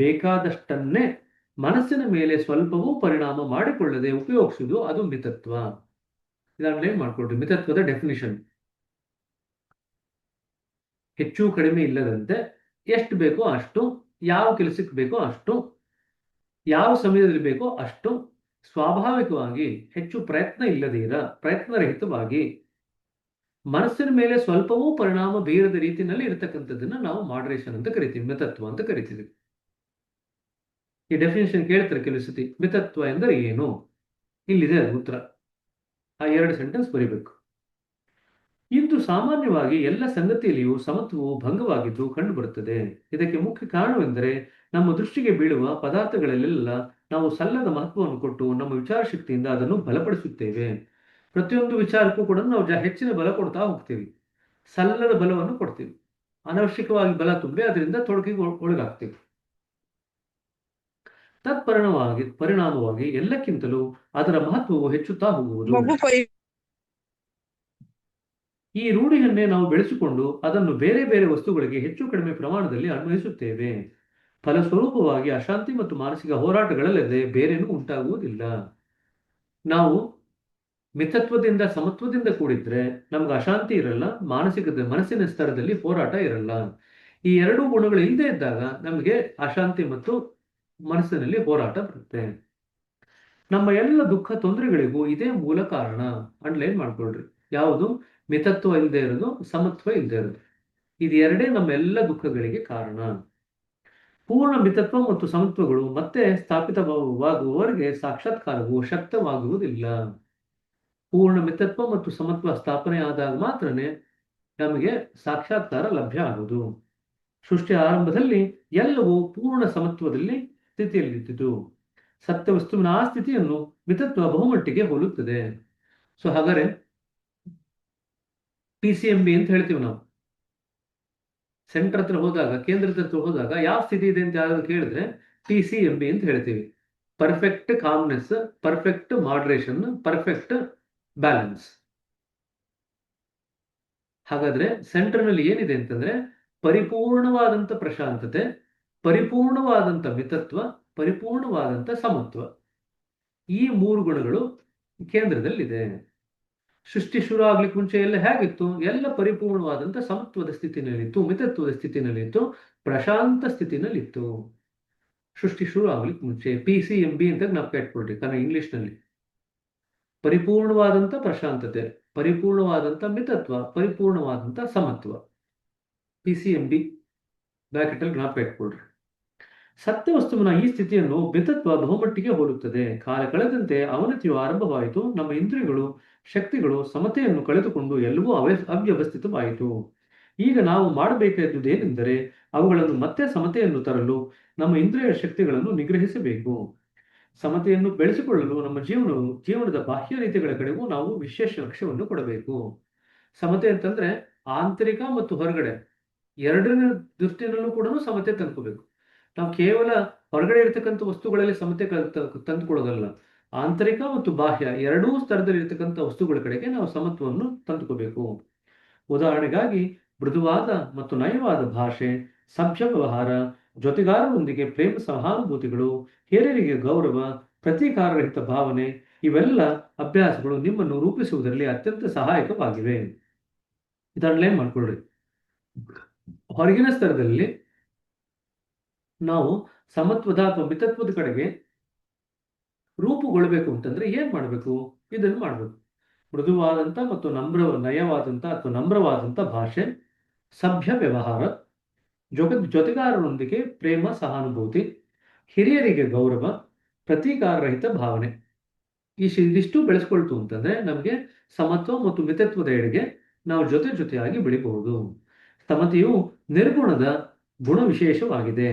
[SPEAKER 2] ಬೇಕಾದಷ್ಟನ್ನೇ ಮನಸ್ಸಿನ ಮೇಲೆ ಸ್ವಲ್ಪವೂ ಪರಿಣಾಮ ಮಾಡಿಕೊಳ್ಳದೆ ಉಪಯೋಗಿಸುವುದು, ಅದು ಮಿತತ್ವ. ಇದನ್ನೇ ಮಾಡ್ಕೊಳ್ರಿ ಮಿತತ್ವದ ಡೆಫಿನಿಷನ್. ಹೆಚ್ಚು ಕಡಿಮೆ ಇಲ್ಲದಂತೆ ಎಷ್ಟು ಬೇಕೋ ಅಷ್ಟು, ಯಾವ ಕೆಲಸಕ್ಕೆ ಬೇಕೋ ಅಷ್ಟು, ಯಾವ ಸಮಯದಲ್ಲಿ ಬೇಕೋ ಅಷ್ಟು, ಸ್ವಾಭಾವಿಕವಾಗಿ ಹೆಚ್ಚು ಪ್ರಯತ್ನ ಇಲ್ಲದೀರ ಪ್ರಯತ್ನರಹಿತವಾಗಿ ಮನಸ್ಸಿನ ಮೇಲೆ ಸ್ವಲ್ಪವೂ ಪರಿಣಾಮ ಬೀರದ ರೀತಿಯಲ್ಲಿ ಇರತಕ್ಕಂಥದ್ದನ್ನ ನಾವು ಮಾಡರೇಷನ್ ಅಂತ ಕರಿತೀವಿ, ಮಿತತ್ವ ಅಂತ ಕರಿತೀವಿ. ಈ ಡೆಫಿನೇಷನ್ ಕೇಳ್ತಾರೆ ಕೆಲವು ಸತಿ. ಮಿತತ್ವ ಎಂದರೆ ಏನು? ಇಲ್ಲಿದೆ ಉತ್ತರ. ಆ 2 ಸೆಂಟೆನ್ಸ್ ಬರೀಬೇಕು. ಇಂದು ಸಾಮಾನ್ಯವಾಗಿ ಎಲ್ಲ ಸಂಗತಿಯಲ್ಲಿಯೂ ಸಮತ್ವವು ಭಂಗವಾಗಿದ್ದು ಕಂಡುಬರುತ್ತದೆ. ಇದಕ್ಕೆ ಮುಖ್ಯ ಕಾರಣವೆಂದರೆ ನಮ್ಮ ದೃಷ್ಟಿಗೆ ಬೀಳುವ ಪದಾರ್ಥಗಳಲ್ಲೆಲ್ಲ ನಾವು ಸಲ್ಲದ ಮಹತ್ವವನ್ನು ಕೊಟ್ಟು ನಮ್ಮ ವಿಚಾರ ಶಕ್ತಿಯಿಂದ ಅದನ್ನು ಬಲಪಡಿಸುತ್ತೇವೆ. ಪ್ರತಿಯೊಂದು ವಿಚಾರಕ್ಕೂ ಕೂಡ ನಾವು ಹೆಚ್ಚಿನ ಬಲ ಕೊಡ್ತಾ ಹೋಗ್ತೀವಿ. ಸಲ್ಲದ ಬಲವನ್ನು ಕೊಡ್ತೀವಿ. ಅನವಶ್ಯಕವಾಗಿ ಬಲ ತುಂಬಿ ಅದರಿಂದ ತೊಡಕಿಗೆ ಒಳಗಾಗ್ತೀವಿ. ಪರಿಣಾಮವಾಗಿ ಎಲ್ಲಕ್ಕಿಂತಲೂ ಅದರ ಮಹತ್ವವು ಹೆಚ್ಚುತ್ತಾ ಹೋಗುವುದು. ಈ ರೂಢಿಯನ್ನೇ ನಾವು ಬೆಳೆಸಿಕೊಂಡು ಅದನ್ನು ಬೇರೆ ಬೇರೆ ವಸ್ತುಗಳಿಗೆ ಹೆಚ್ಚು ಕಡಿಮೆ ಪ್ರಮಾಣದಲ್ಲಿ ಅನ್ವಯಿಸುತ್ತೇವೆ. ಫಲಸ್ವರೂಪವಾಗಿ ಅಶಾಂತಿ ಮತ್ತು ಮಾನಸಿಕ ಹೋರಾಟಗಳಲ್ಲದೆ ಬೇರೇನೂ ಉಂಟಾಗುವುದಿಲ್ಲ. ನಾವು ಮಿತತ್ವದಿಂದ ಸಮತ್ವದಿಂದ ಕೂಡಿದ್ರೆ ನಮ್ಗೆ ಅಶಾಂತಿ ಇರಲ್ಲ, ಮನಸ್ಸಿನ ಸ್ತರದಲ್ಲಿ ಹೋರಾಟ ಇರಲ್ಲ. ಈ 2 ಗುಣಗಳು ಇಲ್ಲದೆ ಇದ್ದಾಗ ನಮಗೆ ಅಶಾಂತಿ ಮತ್ತು ಮನಸ್ಸಿನಲ್ಲಿ ಹೋರಾಟ ಬರುತ್ತೆ. ನಮ್ಮ ಎಲ್ಲ ದುಃಖ ತೊಂದರೆಗಳಿಗೂ ಇದೇ ಮೂಲ ಕಾರಣ. ಅಂಡರ್ಲೈನ್ ಮಾಡ್ಕೊಳ್ರಿ. ಯಾವುದು? ಮಿತತ್ವ ಇಲ್ಲದೆ ಇರೋದು, ಸಮತ್ವ ಇಲ್ಲದೆ ಇರೋದು. ಇದು 2 ನಮ್ಮೆಲ್ಲ ದುಃಖಗಳಿಗೆ ಕಾರಣ. ಪೂರ್ಣ ಮಿತತ್ವ ಮತ್ತು ಸಮತ್ವಗಳು ಮತ್ತೆ ಸ್ಥಾಪಿತವಾಗುವವರೆಗೆ ಸಾಕ್ಷಾತ್ಕಾರವು ಶಕ್ತವಾಗುವುದಿಲ್ಲ. ಪೂರ್ಣ ಮಿತತ್ವ ಮತ್ತು ಸಮತ್ವ ಸ್ಥಾಪನೆ ಆದಾಗ ಮಾತ್ರನೇ ನಮಗೆ ಸಾಕ್ಷಾತ್ಕಾರ ಲಭ್ಯ ಆಗುವುದು. ಸೃಷ್ಟಿಯ ಆರಂಭದಲ್ಲಿ ಎಲ್ಲವೂ ಪೂರ್ಣ ಸಮತ್ವದಲ್ಲಿ ಸ್ಥಿತಿಯಲ್ಲಿತ್ತು. ಸತ್ಯವಸ್ತುವಿನ ಆ ಸ್ಥಿತಿಯನ್ನು ಮಿತತ್ವ ಬಹುಮಟ್ಟಿಗೆ ಹೋಲುತ್ತದೆ. ಸೊ ಹಾಗಾದ್ರೆ PCMB ಅಂತ ಹೇಳ್ತೀವಿ ನಾವು. ಸೆಂಟರ್ ಹತ್ರ ಹೋದಾಗ, ಕೇಂದ್ರದ ಹತ್ರ ಹೋದಾಗ ಯಾವ ಸ್ಥಿತಿ ಇದೆ ಅಂತ ಯಾರು ಕೇಳಿದ್ರೆ PCMB ಅಂತ ಹೇಳ್ತೀವಿ. Perfect calmness, perfect moderation, perfect balance. ಹಾಗಾದ್ರೆ ಸೆಂಟರ್ನಲ್ಲಿ ಏನಿದೆ ಅಂತಂದ್ರೆ ಪರಿಪೂರ್ಣವಾದಂತ ಪ್ರಶಾಂತತೆ, ಪರಿಪೂರ್ಣವಾದಂತ ಮಿತತ್ವ, ಪರಿಪೂರ್ಣವಾದಂತ ಸಮತ್ವ. ಈ 3 ಗುಣಗಳು ಕೇಂದ್ರದಲ್ಲಿದೆ. ಸೃಷ್ಟಿ ಶುರು ಆಗ್ಲಿಕ್ಕೆ ಮುಂಚೆ ಎಲ್ಲ ಹೇಗಿತ್ತು? ಎಲ್ಲ ಪರಿಪೂರ್ಣವಾದಂತ ಸಮತ್ವದ ಸ್ಥಿತಿನಲ್ಲಿತ್ತು, ಮಿತತ್ವದ ಸ್ಥಿತಿನಲ್ಲಿತ್ತು, ಪ್ರಶಾಂತ ಸ್ಥಿತಿನಲ್ಲಿತ್ತು. ಸೃಷ್ಟಿ ಶುರು ಆಗ್ಲಿಕ್ಕೆ ಮುಂಚೆ PCMB ಅಂತ ಜ್ಞಾಪಕ ಇಟ್ಕೊಳ್ರಿ. കാരണം ಇಂಗ್ಲಿಷ್ನಲ್ಲಿ ಪರಿಪೂರ್ಣವಾದಂತ ಪ್ರಶಾಂತತೆ, ಪರಿಪೂರ್ಣವಾದಂತ ಮಿತತ್ವ, ಪರಿಪೂರ್ಣವಾದಂತ ಸಮತ್ವ. PCMB ಬ್ರಾಕೆಟ್ ಅಲ್ಲಿ ಜ್ಞಾಪಕ ಇಟ್ಕೊಳ್ರಿ. ಸತ್ಯವಸ್ತುವಿನ ಈ ಸ್ಥಿತಿಯನ್ನು ಮಿತತ್ವ ಬಹುಮಟ್ಟಿಗೆ ಹೋಲುತ್ತದೆ. ಕಾಲ ಕಳೆದಂತೆ ಅವನತಿಯು ಆರಂಭವಾಯಿತು. ನಮ್ಮ ಇಂದ್ರಿಯಗಳು, ಶಕ್ತಿಗಳು ಸಮತೆಯನ್ನು ಕಳೆದುಕೊಂಡು ಎಲ್ಲವೂ ಅವ್ಯವಸ್ಥಿತವಾಯಿತು. ಈಗ ನಾವು ಮಾಡಬೇಕಾದುದೇನೆಂದರೆ ಅವುಗಳನ್ನು ಮತ್ತೆ ಸಮತೆಯನ್ನು ತರಲು ನಮ್ಮ ಇಂದ್ರಿಯ ಶಕ್ತಿಗಳನ್ನು ನಿಗ್ರಹಿಸಬೇಕು. ಸಮತೆಯನ್ನು ಬೆಳೆಸಿಕೊಳ್ಳಲು ನಮ್ಮ ಜೀವನದ ಬಾಹ್ಯ ರೀತಿಗಳ ಕಡೆಗೂ ನಾವು ವಿಶೇಷ ಲಕ್ಷ್ಯವನ್ನು ಕೊಡಬೇಕು. ಸಮತೆ ಅಂತಂದ್ರೆ ಆಂತರಿಕ ಮತ್ತು ಹೊರಗಡೆ 2ರ ದೃಷ್ಟಿನಲ್ಲೂ ಕೂಡ ಸಮತೆ ತಂದ್ಕೋಬೇಕು. ನಾವು ಕೇವಲ ಹೊರಗಡೆ ಇರತಕ್ಕಂಥ ವಸ್ತುಗಳಲ್ಲಿ ಸಮತೆ ತಂದುಕೊಳ್ಳೋದಲ್ಲ, ಆಂತರಿಕ ಮತ್ತು ಬಾಹ್ಯ 2 ಸ್ತರದಲ್ಲಿ ಇರತಕ್ಕಂಥ ವಸ್ತುಗಳ ಕಡೆಗೆ ನಾವು ಸಮತ್ವವನ್ನು ತಂದುಕೋಬೇಕು. ಉದಾಹರಣೆಗಾಗಿ ಮೃದುವಾದ ಮತ್ತು ನಯವಾದ ಭಾಷೆ, ಸಭ್ಯ ವ್ಯವಹಾರ, ಜೊತೆಗಾರರೊಂದಿಗೆ ಪ್ರೇಮ ಸಹಾನುಭೂತಿಗಳು, ಹಿರಿಯರಿಗೆ ಗೌರವ, ಪ್ರತೀಕಾರರಹಿತ ಭಾವನೆ, ಇವೆಲ್ಲ ಅಭ್ಯಾಸಗಳು ನಿಮ್ಮನ್ನು ರೂಪಿಸುವುದರಲ್ಲಿ ಅತ್ಯಂತ ಸಹಾಯಕವಾಗಿವೆ. ಇದನ್ನೇನ್ ಮಾಡ್ಕೊಳ್ರಿ. ಹೊರಗಿನ ಸ್ತರದಲ್ಲಿ ನಾವು ಸಮತ್ವದ ಅಥವಾ ಮಿತತ್ವದ ಕಡೆಗೆ ರೂಪುಗೊಳ್ಳಬೇಕು ಅಂತಂದ್ರೆ ಏನ್ ಮಾಡ್ಬೇಕು? ಇದನ್ನು ಮಾಡ್ಬೇಕು. ಮೃದುವಾದಂತ ಮತ್ತು ನಯವಾದಂತ ಅಥವಾ ನಮ್ರವಾದಂತ ಭಾಷೆ, ಸಭ್ಯ ವ್ಯವಹಾರ, ಜೊತೆಗಾರರೊಂದಿಗೆ ಪ್ರೇಮ, ಸಹಾನುಭೂತಿ, ಹಿರಿಯರಿಗೆ ಗೌರವ, ಪ್ರತೀಕಾರರಹಿತ ಭಾವನೆ. ಇದಿಷ್ಟು ಬೆಳೆಸ್ಕೊಳ್ತು ಅಂತಂದ್ರೆ ನಮಗೆ ಸಮತ್ವ ಮತ್ತು ಮಿತತ್ವದ ಎಡೆಗೆ ನಾವು ಜೊತೆಯಾಗಿ ಬೆಳಿಬಹುದು. ಸಮತೆಯು ನಿರ್ಗುಣದ ಗುಣ ವಿಶೇಷವಾಗಿದೆ.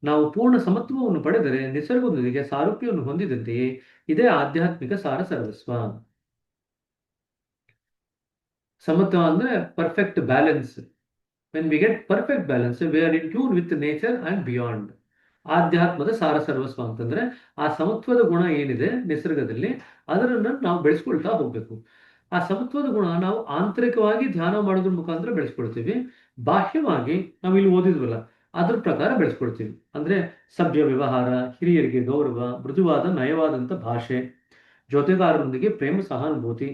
[SPEAKER 2] ನಾವು ಪೂರ್ಣ ಸಮತ್ವವನ್ನು ಪಡೆದರೆ ನಿಸರ್ಗದೊಂದಿಗೆ ಸಾರೂಪ್ಯವನ್ನು ಹೊಂದಿದಂತೆಯೇ ಇದೇ ಆಧ್ಯಾತ್ಮಿಕ ಸಾರ ಸರ್ವಸ್ವ. ಸಮತ್ವ ಅಂದ್ರೆ perfect balance. When we get perfect balance we are in tune with nature and beyond. ಆಧ್ಯಾತ್ಮದ ಸಾರ ಸರ್ವಸ್ವ ಅಂತಂದ್ರೆ ಆ ಸಮತ್ವದ ಗುಣ ಏನಿದೆ ನಿಸರ್ಗದಲ್ಲಿ ಅದರನ್ನ ನಾವು ಬೆಳೆಸ್ಕೊಳ್ತಾ ಹೋಗ್ಬೇಕು. ಆ ಸಮತ್ವದ ಗುಣ ನಾವು ಆಂತರಿಕವಾಗಿ ಧ್ಯಾನ ಮಾಡೋದ್ರ ಮುಖಾಂತರ ಬೆಳೆಸ್ಕೊಳ್ತೀವಿ. ಬಾಹ್ಯವಾಗಿ ನಾವು ಇಲ್ಲಿ ಓದಿದ್ವಲ್ಲ ಅದ್ರ ಪ್ರಕಾರ ಬೆಳೆಸ್ಕೊಳ್ತೀವಿ. ಅಂದ್ರೆ ಸಭ್ಯ ವ್ಯವಹಾರ, ಹಿರಿಯರಿಗೆ ಗೌರವ, ಮೃದುವಾದ ನಯವಾದಂಥ ಭಾಷೆ, ಜೊತೆಗಾರರೊಂದಿಗೆ ಪ್ರೇಮ, ಸಹಾನುಭೂತಿ,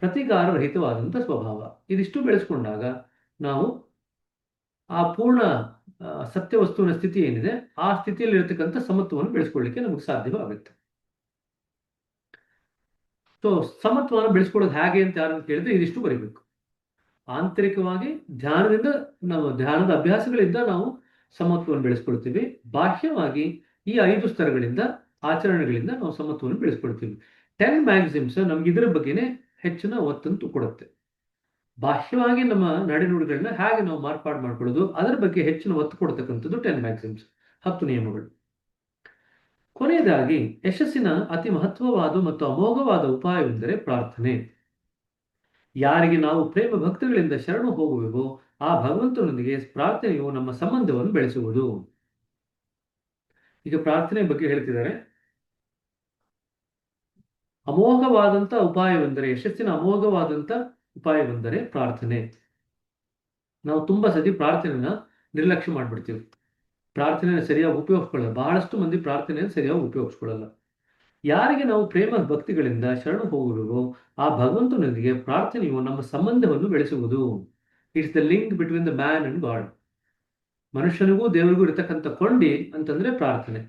[SPEAKER 2] ಪ್ರತಿಕಾರ ರಹಿತವಾದಂಥ ಸ್ವಭಾವ. ಇದಿಷ್ಟು ಬೆಳೆಸ್ಕೊಂಡಾಗ ನಾವು ಆ ಪೂರ್ಣ ಸತ್ಯವಸ್ತುವಿನ ಸ್ಥಿತಿ ಏನಿದೆ ಆ ಸ್ಥಿತಿಯಲ್ಲಿ ಇರತಕ್ಕಂಥ ಸಮತ್ವವನ್ನು ಬೆಳೆಸ್ಕೊಳ್ಳಿಕ್ಕೆ ನಮಗೆ ಸಾಧ್ಯವಾಗುತ್ತೆ. ಸೊ ಸಮತ್ವವನ್ನು ಬೆಳೆಸ್ಕೊಳ್ಳೋದು ಹೇಗೆ ಅಂತ ಯಾರು ಕೇಳಿದ್ರೆ ಇದಿಷ್ಟು ಬರೀಬೇಕು. ಆಂತರಿಕವಾಗಿ ಧ್ಯಾನದಿಂದ ನಾವು ಧ್ಯಾನದ ಅಭ್ಯಾಸಗಳಿಂದ ನಾವು ಸಮತ್ವವನ್ನು ಬೆಳೆಸ್ಕೊಳ್ತೀವಿ. ಬಾಹ್ಯವಾಗಿ ಈ 5 ಸ್ತರಗಳಿಂದ ಆಚರಣೆಗಳಿಂದ ನಾವು ಸಮತ್ವವನ್ನು ಬೆಳೆಸ್ಕೊಳ್ತೀವಿ. 10 ಮ್ಯಾಕ್ಸಿಮ್ಸ್ ನಮ್ಗೆ ಇದರ ಬಗ್ಗೆನೇ ಹೆಚ್ಚಿನ ಒತ್ತನ್ನು ಕೊಡುತ್ತೆ. ಬಾಹ್ಯವಾಗಿ ನಮ್ಮ ನಡೆನುಡಿಗಳನ್ನ ಹೇಗೆ ನಾವು ಮಾರ್ಪಾಡು ಮಾಡ್ಕೊಳ್ಳೋದು ಅದರ ಬಗ್ಗೆ ಹೆಚ್ಚಿನ ಒತ್ತು ಕೊಡ್ತಕ್ಕಂಥದ್ದು 10 ಮ್ಯಾಕ್ಸಿಮ್ಸ್, 10 ನಿಯಮಗಳು. ಕೊನೆಯದಾಗಿ ಯಶಸ್ಸಿನ ಅತಿ ಮಹತ್ವವಾದ ಮತ್ತು ಅಮೋಘವಾದ ಉಪಾಯವೆಂದರೆ ಪ್ರಾರ್ಥನೆ. ಯಾರಿಗೆ ನಾವು ಪ್ರೇಮ ಭಕ್ತಿಗಳಿಂದ ಶರಣು ಹೋಗುವೆವೋ ಆ ಭಗವಂತನೊಂದಿಗೆ ಪ್ರಾರ್ಥನೆಯು ನಮ್ಮ ಸಂಬಂಧವನ್ನು ಬೆಳೆಸುವುದು. ಈಗ ಪ್ರಾರ್ಥನೆ ಬಗ್ಗೆ ಹೇಳ್ತಿದ್ದಾರೆ. ಅಮೋಘವಾದಂಥ ಉಪಾಯವೆಂದರೆ, ಯಶಸ್ಸಿನ ಅಮೋಘವಾದಂಥ ಉಪಾಯವೆಂದರೆ ಪ್ರಾರ್ಥನೆ. ನಾವು ತುಂಬಾ ಸತಿ ಪ್ರಾರ್ಥನೆನ ನಿರ್ಲಕ್ಷ್ಯ ಮಾಡ್ಬಿಡ್ತೀವಿ. ಪ್ರಾರ್ಥನೆಯನ್ನು ಸರಿಯಾಗಿ ಉಪಯೋಗಿಸ್ಕೊಳ್ಳಲ್ಲ. ಬಹಳಷ್ಟು ಮಂದಿ ಪ್ರಾರ್ಥನೆಯನ್ನು ಸರಿಯಾಗಿ ಉಪಯೋಗಿಸ್ಕೊಳ್ಳಲ್ಲ. ಯಾರಿಗೆ ನಾವು ಪ್ರೇಮ ಭಕ್ತಿಗಳಿಂದ ಶರಣು ಹೋಗುವೆವೋ ಆ ಭಗವಂತನೊಂದಿಗೆ ಪ್ರಾರ್ಥನೆಯು ನಮ್ಮ ಸಂಬಂಧವನ್ನು ಬೆಳೆಸುವುದು. It's the link between the man and God. ಮನುಷ್ಯನಿಗೂ ದೇವರಿಗೂ ಇರತಕ್ಕಂಥ ಕೊಂಡಿ ಅಂತಂದ್ರೆ ಪ್ರಾರ್ಥನೆ.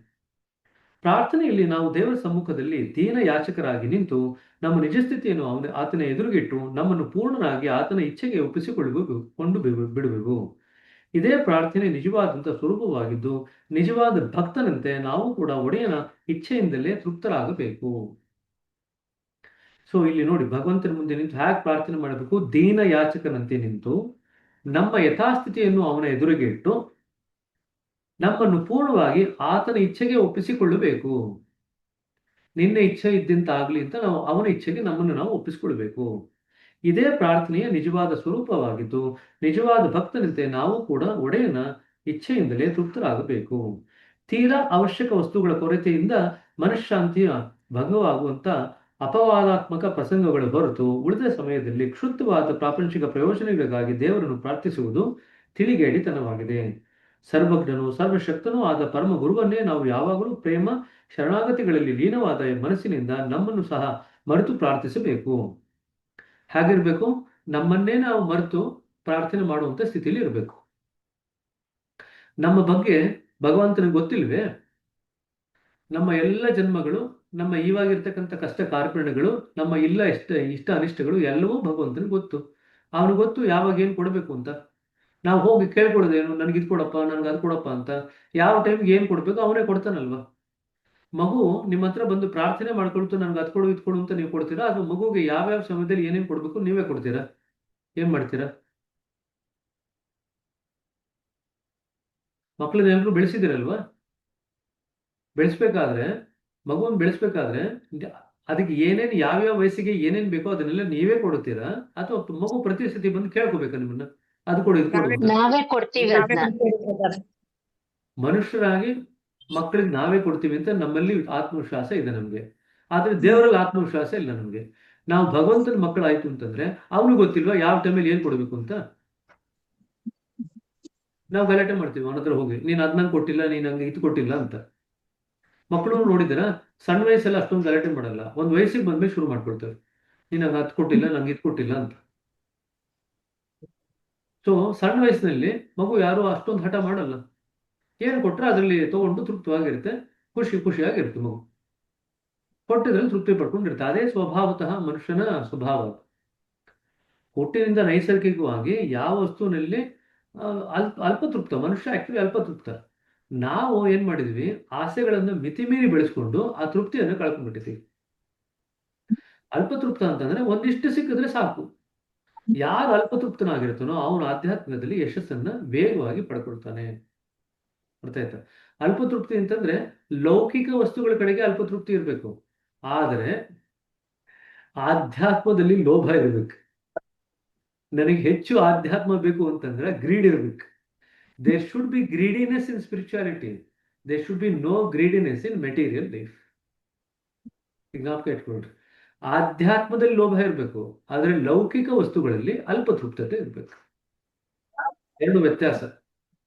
[SPEAKER 2] ಪ್ರಾರ್ಥನೆಯಲ್ಲಿ ನಾವು ದೇವರ ಸಮ್ಮುಖದಲ್ಲಿ ದೀನ ಯಾಚಕರಾಗಿ ನಿಂತು ನಮ್ಮ ನಿಜ ಸ್ಥಿತಿಯನ್ನು ಆತನ ಎದುರುಗಿಟ್ಟು ನಮ್ಮನ್ನು ಪೂರ್ಣನಾಗಿ ಆತನ ಇಚ್ಛೆಗೆ ಕೊಂಡು ಬಿಡುವೆವು. ಇದೇ ಪ್ರಾರ್ಥನೆ ನಿಜವಾದಂಥ ಸ್ವರೂಪವಾಗಿದ್ದು ನಿಜವಾದ ಭಕ್ತನಂತೆ ನಾವು ಕೂಡ ಒಡೆಯನ ಇಚ್ಛೆಯಿಂದಲೇ ತೃಪ್ತರಾಗಬೇಕು. ಸೊ ಇಲ್ಲಿ ನೋಡಿ, ಭಗವಂತನ ಮುಂದೆ ನಿಂತು ಹೇಗೆ ಪ್ರಾರ್ಥನೆ ಮಾಡಬೇಕು? ದೀನ ಯಾಚಕನಂತೆ ನಿಂತು ನಮ್ಮ ಯಥಾಸ್ಥಿತಿಯನ್ನು ಅವನ ಎದುರಿಗೆ ಇಟ್ಟು ನಮ್ಮನ್ನು ಪೂರ್ಣವಾಗಿ ಆತನ ಇಚ್ಛೆಗೆ ಒಪ್ಪಿಸಿಕೊಳ್ಳಬೇಕು. ನಿನ್ನ ಇಚ್ಛೆ ಇದ್ದಂತಾಗ್ಲಿ ಅಂತ ನಾವು ಅವನ ಇಚ್ಛೆಗೆ ನಮ್ಮನ್ನು ನಾವು ಒಪ್ಪಿಸಿಕೊಳ್ಬೇಕು. ಇದೇ ಪ್ರಾರ್ಥನೆಯ ನಿಜವಾದ ಸ್ವರೂಪವಾಗಿದ್ದು ನಿಜವಾದ ಭಕ್ತನಂತೆ ನಾವು ಕೂಡ ಒಡೆಯನ ಇಚ್ಛೆಯಿಂದಲೇ ತೃಪ್ತರಾಗಬೇಕು. ತೀರಾ ಅವಶ್ಯಕ ವಸ್ತುಗಳ ಕೊರತೆಯಿಂದ ಮನಃಶಾಂತಿಯ ಭಂಗವಾಗುವಂತ ಅಪವಾದಾತ್ಮಕ ಪ್ರಸಂಗಗಳು ಹೊರತು ಉಳಿದ ಸಮಯದಲ್ಲಿ ಕ್ಷುದ್ಧವಾದ ಪ್ರಾಪಂಚಿಕ ಪ್ರಯೋಜನಗಳಿಗಾಗಿ ದೇವರನ್ನು ಪ್ರಾರ್ಥಿಸುವುದು ತಿಳಿಗೇಡಿತನವಾಗಿದೆ. ಸರ್ವಜ್ಞನು ಸರ್ವಶಕ್ತನೂ ಆದ ಪರಮ ಗುರುವನ್ನೇ ನಾವು ಯಾವಾಗಲೂ ಪ್ರೇಮ ಶರಣಾಗತಿಗಳಲ್ಲಿ ಲೀನವಾದ ಮನಸ್ಸಿನಿಂದ ನಮ್ಮನ್ನು ಸಹ ಮರೆತು ಪ್ರಾರ್ಥಿಸಬೇಕು. ಹೇಗಿರ್ಬೇಕು? ನಮ್ಮನ್ನೇ ನಾವು ಮರೆತು ಪ್ರಾರ್ಥನೆ ಮಾಡುವಂತ ಸ್ಥಿತಿಯಲ್ಲಿ ಇರಬೇಕು. ನಮ್ಮ ಬಗ್ಗೆ ಭಗವಂತನಿಗೆ ಗೊತ್ತಿಲ್ವೇ? ನಮ್ಮ ಎಲ್ಲ ಜನ್ಮಗಳು, ನಮ್ಮ ಇವಾಗಿರ್ತಕ್ಕಂಥ ಕಷ್ಟ ಕಾರ್ಪಣ್ಯಗಳು, ನಮ್ಮ ಇಷ್ಟ ಅನಿಷ್ಟಗಳು ಎಲ್ಲವೂ ಭಗವಂತನಿಗೆ ಗೊತ್ತು. ಅವನಿಗೆ ಗೊತ್ತು ಯಾವಾಗ ಏನು ಕೊಡಬೇಕು ಅಂತ. ನಾವು ಹೋಗಿ ಕೇಳ್ಕೊಡೋದೇನು? ನನಗೆ ಇದು ಕೊಡಪ್ಪ, ನನ್ಗೆ ಅದು ಕೊಡಪ್ಪ ಅಂತ. ಯಾವ ಟೈಮ್ಗೆ ಏನು ಕೊಡ್ಬೇಕು ಅವನೇ ಕೊಡ್ತಾನಲ್ವಾ. ಮಗು ನಿಮ್ಮ ಹತ್ರ ಬಂದು ಪ್ರಾರ್ಥನೆ ಮಾಡ್ಕೊಳ್ತು ನನ್ಗೆ ಅದು ಕೊಡು ಇದು ಕೊಡು ಅಂತ ನೀವು ಕೊಡ್ತೀರಾ? ಅಥವಾ ಮಗುಗೆ ಯಾವ್ಯಾವ ಸಮಯದಲ್ಲಿ ಏನೇನು ಕೊಡ್ಬೇಕು ನೀವೇ ಕೊಡ್ತೀರಾ? ಏನ್ ಮಾಡ್ತೀರಾ? ಮಕ್ಕಳನ್ನ ಎಲ್ಲರೂ ಬೆಳೆಸಿದಿರಲ್ವಾ? ಬೆಳೆಸ್ಬೇಕಾದ್ರೆ, ಮಗುವನ್ನು ಬೆಳೆಸ್ಬೇಕಾದ್ರೆ ಅದಕ್ಕೆ ಏನೇನು ಯಾವ್ಯಾವ ವಯಸ್ಸಿಗೆ ಏನೇನ್ ಬೇಕೋ ಅದನ್ನೆಲ್ಲ ನೀವೇ ಕೊಡುತ್ತೀರಾ ಅಥವಾ ಮಗು ಪ್ರತಿ ಸತಿ ಬಂದು ಕೇಳ್ಕೋಬೇಕಾ ನಿಮ್ಮನ್ನ ಅದು ಕೊಡು ಇದು ಕೊಡು ಅಂತ?
[SPEAKER 1] ನಾವೇ ಕೊಡ್ತೀವಿ ಅದನ್ನ.
[SPEAKER 2] ಮನುಷ್ಯರಾಗಿ ಮಕ್ಕಳಿಗೆ ನಾವೇ ಕೊಡ್ತೀವಿ ಅಂತ ನಮ್ಮಲ್ಲಿ ಆತ್ಮವಿಶ್ವಾಸ ಇದೆ ನಮ್ಗೆ. ಆದ್ರೆ ದೇವರಲ್ಲಿ ಆತ್ಮವಿಶ್ವಾಸ ಇಲ್ಲ ನಮ್ಗೆ. ನಾವು ಭಗವಂತನ ಮಕ್ಕಳಾಯ್ತು ಅಂತಂದ್ರೆ ಅವನಿಗೆ ಗೊತ್ತಿಲ್ವಾ ಯಾವ ಟೈಮಲ್ಲಿ ಏನ್ ಕೊಡ್ಬೇಕು ಅಂತ? ನಾವು ಗಲಾಟೆ ಮಾಡ್ತೀವಿ ಅವನ ಹತ್ರ ಹೋಗಿ, ನೀನ್ ಅದ್ ನಂಗೆ ಕೊಟ್ಟಿಲ್ಲ, ನೀನ್ ನಂಗೆ ಇದು ಕೊಟ್ಟಿಲ್ಲ ಅಂತ. ಮಕ್ಕಳು ನೋಡಿದಿರ, ಸಣ್ಣ ವಯಸ್ಸೆಲ್ಲ ಅಷ್ಟೊಂದು ಗಲಾಟೆ ಮಾಡಲ್ಲ. ಒಂದ್ ವಯಸ್ಸಿಗೆ ಬಂದ್ಮೇಲೆ ಶುರು ಮಾಡ್ಕೊಳ್ತೇವೆ, ನೀನ್ ನಂಗೆ ಅದ್ ಕೊಟ್ಟಿಲ್ಲ, ನಂಗೆ ಇದು ಕೊಟ್ಟಿಲ್ಲ ಅಂತ. ಸೊ ಸಣ್ಣ ವಯಸ್ಸಿನಲ್ಲಿ ಮಗು ಯಾರು ಅಷ್ಟೊಂದು ಹಠ ಮಾಡಲ್ಲ. ಏನು ಕೊಟ್ರೆ ಅದರಲ್ಲಿ ತಗೊಂಡು ತೃಪ್ತವಾಗಿರುತ್ತೆ, ಖುಷಿಯಾಗಿರುತ್ತೆ. ಮಗು ಕೊಟ್ಟಿದ್ರಲ್ಲಿ ತೃಪ್ತಿ ಪಡ್ಕೊಂಡಿರುತ್ತೆ. ಅದೇ ಸ್ವಭಾವತಃ ಮನುಷ್ಯನ ಸ್ವಭಾವ. ಹುಟ್ಟಿನಿಂದ ನೈಸರ್ಗಿಕವಾಗಿ ಯಾವ ವಸ್ತುವಿನಲ್ಲಿ ಅಲ್ಪತೃಪ್ತ ಮನುಷ್ಯ ಆಕ್ಚುಲಿ ಅಲ್ಪತೃಪ್ತ. ನಾವು ಏನ್ ಮಾಡಿದ್ವಿ, ಆಸೆಗಳನ್ನು ಮಿತಿಮೀರಿ ಬೆಳೆಸ್ಕೊಂಡು ಆ ತೃಪ್ತಿಯನ್ನು ಕಳ್ಕೊಂಡ್ಬಿಟ್ಟಿದ್ದೀವಿ. ಅಲ್ಪತೃಪ್ತ ಅಂತಂದ್ರೆ ಒಂದಿಷ್ಟು ಸಿಕ್ಕಿದ್ರೆ ಸಾಕು. ಯಾರು ಅಲ್ಪತೃಪ್ತನಾಗಿರ್ತಾನೋ ಅವನು ಆಧ್ಯಾತ್ಮದಲ್ಲಿ ಯಶಸ್ಸನ್ನ ವೇಗವಾಗಿ ಪಡ್ಕೊಳ್ತಾನೆ. ಅರ್ಥ ಆಯ್ತಾ? ಅಲ್ಪತೃಪ್ತಿ ಅಂತಂದ್ರೆ ಲೌಕಿಕ ವಸ್ತುಗಳ ಕಡೆಗೆ ಅಲ್ಪತೃಪ್ತಿ ಇರಬೇಕು, ಆದರೆ ಆಧ್ಯಾತ್ಮದಲ್ಲಿ ಲೋಭ ಇರಬೇಕು. ನನಗೆ ಹೆಚ್ಚು ಆಧ್ಯಾತ್ಮ ಬೇಕು ಅಂತಂದ್ರೆ ಗ್ರೀಡ್ ಇರಬೇಕು. There should be greediness in spirituality, there should be no greediness in material life. ಈಗ ಜ್ಞಾಪಕ ಇಟ್ಕೊಳ್ರಿ, ಆಧ್ಯಾತ್ಮದಲ್ಲಿ ಲೋಭ ಇರಬೇಕು, ಆದರೆ ಲೌಕಿಕ ವಸ್ತುಗಳಲ್ಲಿ ಅಲ್ಪತೃಪ್ತತೆ ಇರಬೇಕು. ಎರಡು ವ್ಯತ್ಯಾಸ.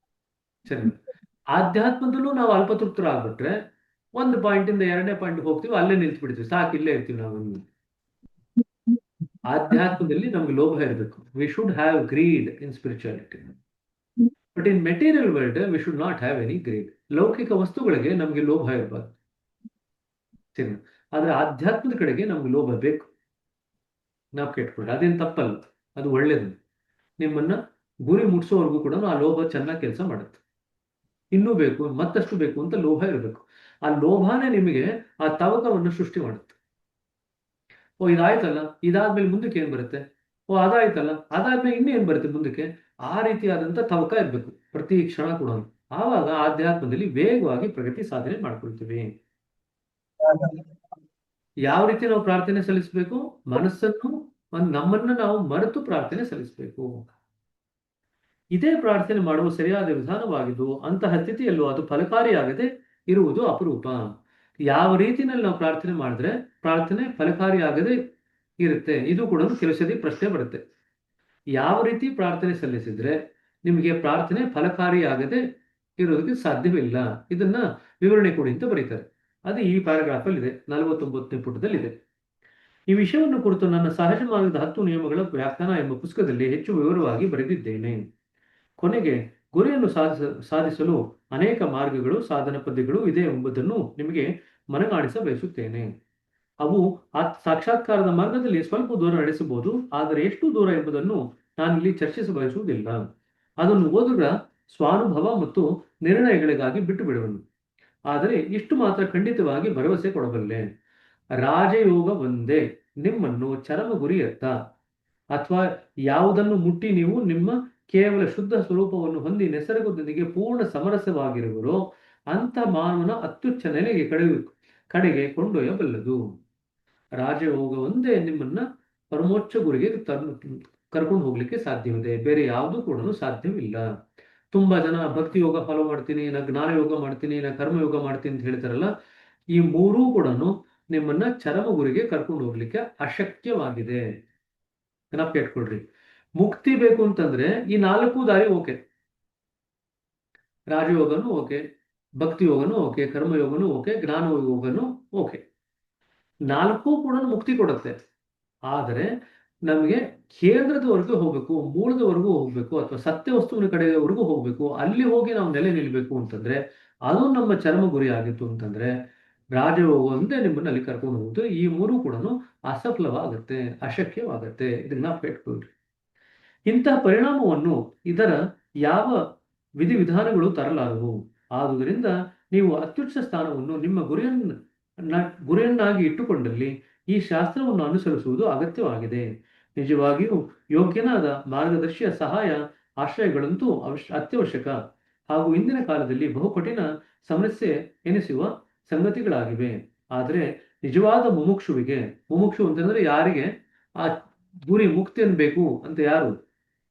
[SPEAKER 2] ಸರಿ, ಆಧ್ಯಾತ್ಮದಲ್ಲೂ ನಾವು ಅಲ್ಪತೃಪ್ತರಾಗ್ಬಿಟ್ರೆ ಒಂದು ಪಾಯಿಂಟ್ ಇಂದ ಎರಡನೇ ಪಾಯಿಂಟ್ ಹೋಗ್ತೀವಿ, ಅಲ್ಲೇ ನಿಲ್ತು ಬಿಡ್ತೀವಿ, ಸಾಕು ಇಲ್ಲೇ ಇರ್ತೀವಿ ನಾವು. ಆಧ್ಯಾತ್ಮದಲ್ಲಿ ನಮ್ಗೆ ಲೋಭ ಇರಬೇಕು. We should have greed in spirituality, but in material world we should not have any greed. ಲೌಕಿಕ ವಸ್ತುಗಳಿಗೆ ನಮ್ಗೆ ಲೋಭ ಇರಬಾರ್ದು. ಸರಿ, ಆದ್ರೆ ಆಧ್ಯಾತ್ಮದ ಕಡೆಗೆ ನಮ್ಗೆ ಲೋಭ ಬೇಕು. ನಾವು ಕೇಳ್ಕೊಳ್ಳಿ, ಅದೇನು ತಪ್ಪಲ್ಲ, ಅದು ಒಳ್ಳೇದು. ನಿಮ್ಮನ್ನ ಗುರಿ ಮುಟ್ಸೋವರೆಗೂ ಕೂಡ ಆ ಲೋಭ ಚೆನ್ನಾಗಿ ಕೆಲಸ ಮಾಡುತ್ತೆ. ಇನ್ನೂ ಬೇಕು, ಮತ್ತಷ್ಟು ಬೇಕು ಅಂತ ಲೋಭ ಇರಬೇಕು. ಆ ಲೋಭನೇ ನಿಮಗೆ ಆ ತವಕವನ್ನು ಸೃಷ್ಟಿ ಮಾಡುತ್ತೆ. ಓ ಇದಾಯ್ತಲ್ಲ, ಇದಾದ್ಮೇಲೆ ಮುಂದಕ್ಕೆ ಏನ್ ಬರುತ್ತೆ, ಓ ಅದಾಯ್ತಲ್ಲ, ಅದಾದ್ಮೇಲೆ ಇನ್ನೇನ್ ಬರುತ್ತೆ ಮುಂದಕ್ಕೆ. ಆ ರೀತಿಯಾದಂತ ತವಕ ಇರ್ಬೇಕು ಪ್ರತಿ ಕ್ಷಣ ಕೂಡ. ಆವಾಗ ಆಧ್ಯಾತ್ಮದಲ್ಲಿ ವೇಗವಾಗಿ ಪ್ರಗತಿ ಸಾಧನೆ ಮಾಡ್ಕೊಳ್ತೀವಿ. ಯಾವ ರೀತಿ ನಾವು ಪ್ರಾರ್ಥನೆ ಸಲ್ಲಿಸಬೇಕು? ಮನಸ್ಸನ್ನು, ನಮ್ಮನ್ನ ನಾವು ಮರೆತು ಪ್ರಾರ್ಥನೆ ಸಲ್ಲಿಸಬೇಕು. ಇದೇ ಪ್ರಾರ್ಥನೆ ಮಾಡುವ ಸರಿಯಾದ ವಿಧಾನವಾಗಿದ್ದು ಅಂತಹ ಸ್ಥಿತಿಯಲ್ಲೂ ಅದು ಫಲಕಾರಿಯಾಗದೆ ಇರುವುದು ಅಪರೂಪ. ಯಾವ ರೀತಿಯಲ್ಲಿ ನಾವು ಪ್ರಾರ್ಥನೆ ಮಾಡಿದ್ರೆ ಪ್ರಾರ್ಥನೆ ಫಲಕಾರಿಯಾಗದೆ ಇರುತ್ತೆ, ಇದು ಕೂಡ ಕೆಲಸದಿ ಪ್ರಶ್ನೆ ಬರುತ್ತೆ. ಯಾವ ರೀತಿ ಪ್ರಾರ್ಥನೆ ಸಲ್ಲಿಸಿದ್ರೆ ನಿಮಗೆ ಪ್ರಾರ್ಥನೆ ಫಲಕಾರಿಯಾಗದೆ ಇರೋದಕ್ಕೆ ಸಾಧ್ಯವಿಲ್ಲ, ಇದನ್ನ ವಿವರಣೆ ಕೊಡಿ ಅಂತ ಬರೀತಾರೆ. ಅದು ಈ ಪ್ಯಾರಾಗ್ರಾಫ್ ಅಲ್ಲಿ ಇದೆ, 49ನೇ ಪುಟದಲ್ಲಿದೆ. ಈ ವಿಷಯವನ್ನು ಕುರಿತು ನನ್ನ ಸಹಜ ಮಾರ್ಗದ 10 ನಿಯಮಗಳ ವ್ಯಾಖ್ಯಾನ ಎಂಬ ಪುಸ್ತಕದಲ್ಲಿ ಹೆಚ್ಚು ವಿವರವಾಗಿ ಬರೆದಿದ್ದೇನೆ. ಕೊನೆಗೆ ಗುರಿಯನ್ನು ಸಾಧಿಸಲು ಅನೇಕ ಮಾರ್ಗಗಳು, ಸಾಧನ ಪದ್ಧತಿಗಳು ಇದೆ ಎಂಬುದನ್ನು ನಿಮಗೆ ಮನಗಾಣಿಸ ಬಯಸುತ್ತೇನೆ. ಅವು ಸಾಕ್ಷಾತ್ಕಾರದ ಮಾರ್ಗದಲ್ಲಿ ಸ್ವಲ್ಪ ದೂರ ನಡೆಸಬಹುದು, ಆದರೆ ಎಷ್ಟು ದೂರ ಎಂಬುದನ್ನು ನಾನು ಇಲ್ಲಿ ಚರ್ಚಿಸ ಬಯಸುವುದಿಲ್ಲ. ಅದನ್ನು ಓದುಗ ಸ್ವಾನುಭವ ಮತ್ತು ನಿರ್ಣಯಗಳಿಗಾಗಿ ಬಿಟ್ಟು ಬಿಡುವನು. ಆದರೆ ಇಷ್ಟು ಮಾತ್ರ ಖಂಡಿತವಾಗಿ ಭರವಸೆ ಕೊಡಬಲ್ಲೆ: ರಾಜಯೋಗ ಒಂದೇ ನಿಮ್ಮನ್ನು ಚರಮ ಗುರಿಯತ್ತ, ಅಥವಾ ಯಾವುದನ್ನು ಮುಟ್ಟಿ ನೀವು ನಿಮ್ಮ ಕೇವಲ ಶುದ್ಧ ಸ್ವರೂಪವನ್ನು ಹೊಂದಿ ನಿಸರ್ಗದೊಂದಿಗೆ ಪೂರ್ಣ ಸಮರಸವಾಗಿರುವರೋ ಅಂತ ಮಾನವನ ಅತ್ಯುಚ್ಚ ನೆಲೆಗೆ ಕಡೆಗೆ ಕೊಂಡೊಯ್ಯಬಲ್ಲದು. ರಾಜಯೋಗ ಒಂದೇ ನಿಮ್ಮನ್ನ ಪರಮೋಚ್ಚ ಗುರಿಗೆ ಕರ್ಕೊಂಡು ಹೋಗ್ಲಿಕ್ಕೆ ಸಾಧ್ಯವಿದೆ, ಬೇರೆ ಯಾವುದೂ ಕೂಡ ಸಾಧ್ಯವಿಲ್ಲ. ತುಂಬಾ ಜನ ಭಕ್ತಿ ಯೋಗ ಫಾಲೋ ಮಾಡ್ತೀನಿ, ನಾ ಜ್ಞಾನ ಯೋಗ ಮಾಡ್ತೀನಿ, ನಾ ಕರ್ಮಯೋಗ ಮಾಡ್ತೀನಿ ಅಂತ ಹೇಳ್ತಾರಲ್ಲ, ಈ ಮೂರೂ ಕೂಡ ನಿಮ್ಮನ್ನ ಚರಮ ಗುರಿಗೆ ಕರ್ಕೊಂಡು ಹೋಗ್ಲಿಕ್ಕೆ ಅಶಕ್ಯವಾಗಿದೆ. ನೆನಪು ಇಟ್ಕೊಳ್ರಿ, ಮುಕ್ತಿ ಬೇಕು ಅಂತಂದ್ರೆ ಈ 4 ದಾರಿ ಓಕೆ. ರಾಜಯೋಗನೂ ಓಕೆ, ಭಕ್ತಿ ಯೋಗನೂ ಓಕೆ, ಕರ್ಮಯೋಗನೂ ಓಕೆ, ಜ್ಞಾನ ಯೋಗನೂ ಓಕೆ. 4 ಕೂಡ ಮುಕ್ತಿ ಕೊಡುತ್ತೆ. ಆದರೆ ನಮಗೆ ಕೇಂದ್ರದವರೆಗೂ ಹೋಗ್ಬೇಕು, ಮೂಲದವರೆಗೂ ಹೋಗ್ಬೇಕು, ಅಥವಾ ಸತ್ಯ ವಸ್ತುವಿನ ಕಡೆಯವರೆಗೂ ಹೋಗ್ಬೇಕು, ಅಲ್ಲಿ ಹೋಗಿ ನಾವು ನೆಲೆ ನಿಲ್ಬೇಕು ಅಂತಂದ್ರೆ, ಅದು ನಮ್ಮ ಚರ್ಮ ಗುರಿ ಆಗಿತ್ತು ಅಂತಂದ್ರೆ ರಾಜಯೋಗ ಒಂದೇ ನಿಮ್ಮನ್ನ ಅಲ್ಲಿ ಕರ್ಕೊಂಡು ಹೋಗುದು. ಈ ಮೂರು ಕೂಡ ಅಸಫಲವಾಗುತ್ತೆ, ಅಶಕ್ಯವಾಗುತ್ತೆ. ಇದನ್ನ ಪೆಟ್ಕೊಳ್ರಿ. ಇಂತಹ ಪರಿಣಾಮವನ್ನು ಇದರ ಯಾವ ವಿಧಿವಿಧಾನಗಳು ತರಲಾರವು. ಆದುದರಿಂದ ನೀವು ಅತ್ಯುಚ್ಚ ಸ್ಥಾನವನ್ನು ನಿಮ್ಮ ಗುರಿಯನ್ನಾಗಿ ಇಟ್ಟುಕೊಂಡಲ್ಲಿ ಈ ಶಾಸ್ತ್ರವನ್ನು ಅನುಸರಿಸುವುದು ಅಗತ್ಯವಾಗಿದೆ. ನಿಜವಾಗಿಯೂ ಯೋಗ್ಯನಾದ ಮಾರ್ಗದರ್ಶಿಯ ಸಹಾಯ ಆಶ್ರಯಗಳಂತೂ ಅತ್ಯವಶ್ಯಕ ಹಾಗೂ ಇಂದಿನ ಕಾಲದಲ್ಲಿ ಬಹುಕಠಿಣ ಸಮಸ್ಯೆ ಎನಿಸುವ ಸಂಗತಿಗಳಾಗಿವೆ. ಆದರೆ ನಿಜವಾದ ಮುಮುಕ್ಷು ಅಂತಂದ್ರೆ ಯಾರಿಗೆ ಆ ಗುರಿ ಮುಕ್ತಿಯನ್ನು ಬೇಕು ಅಂತ ಯಾರು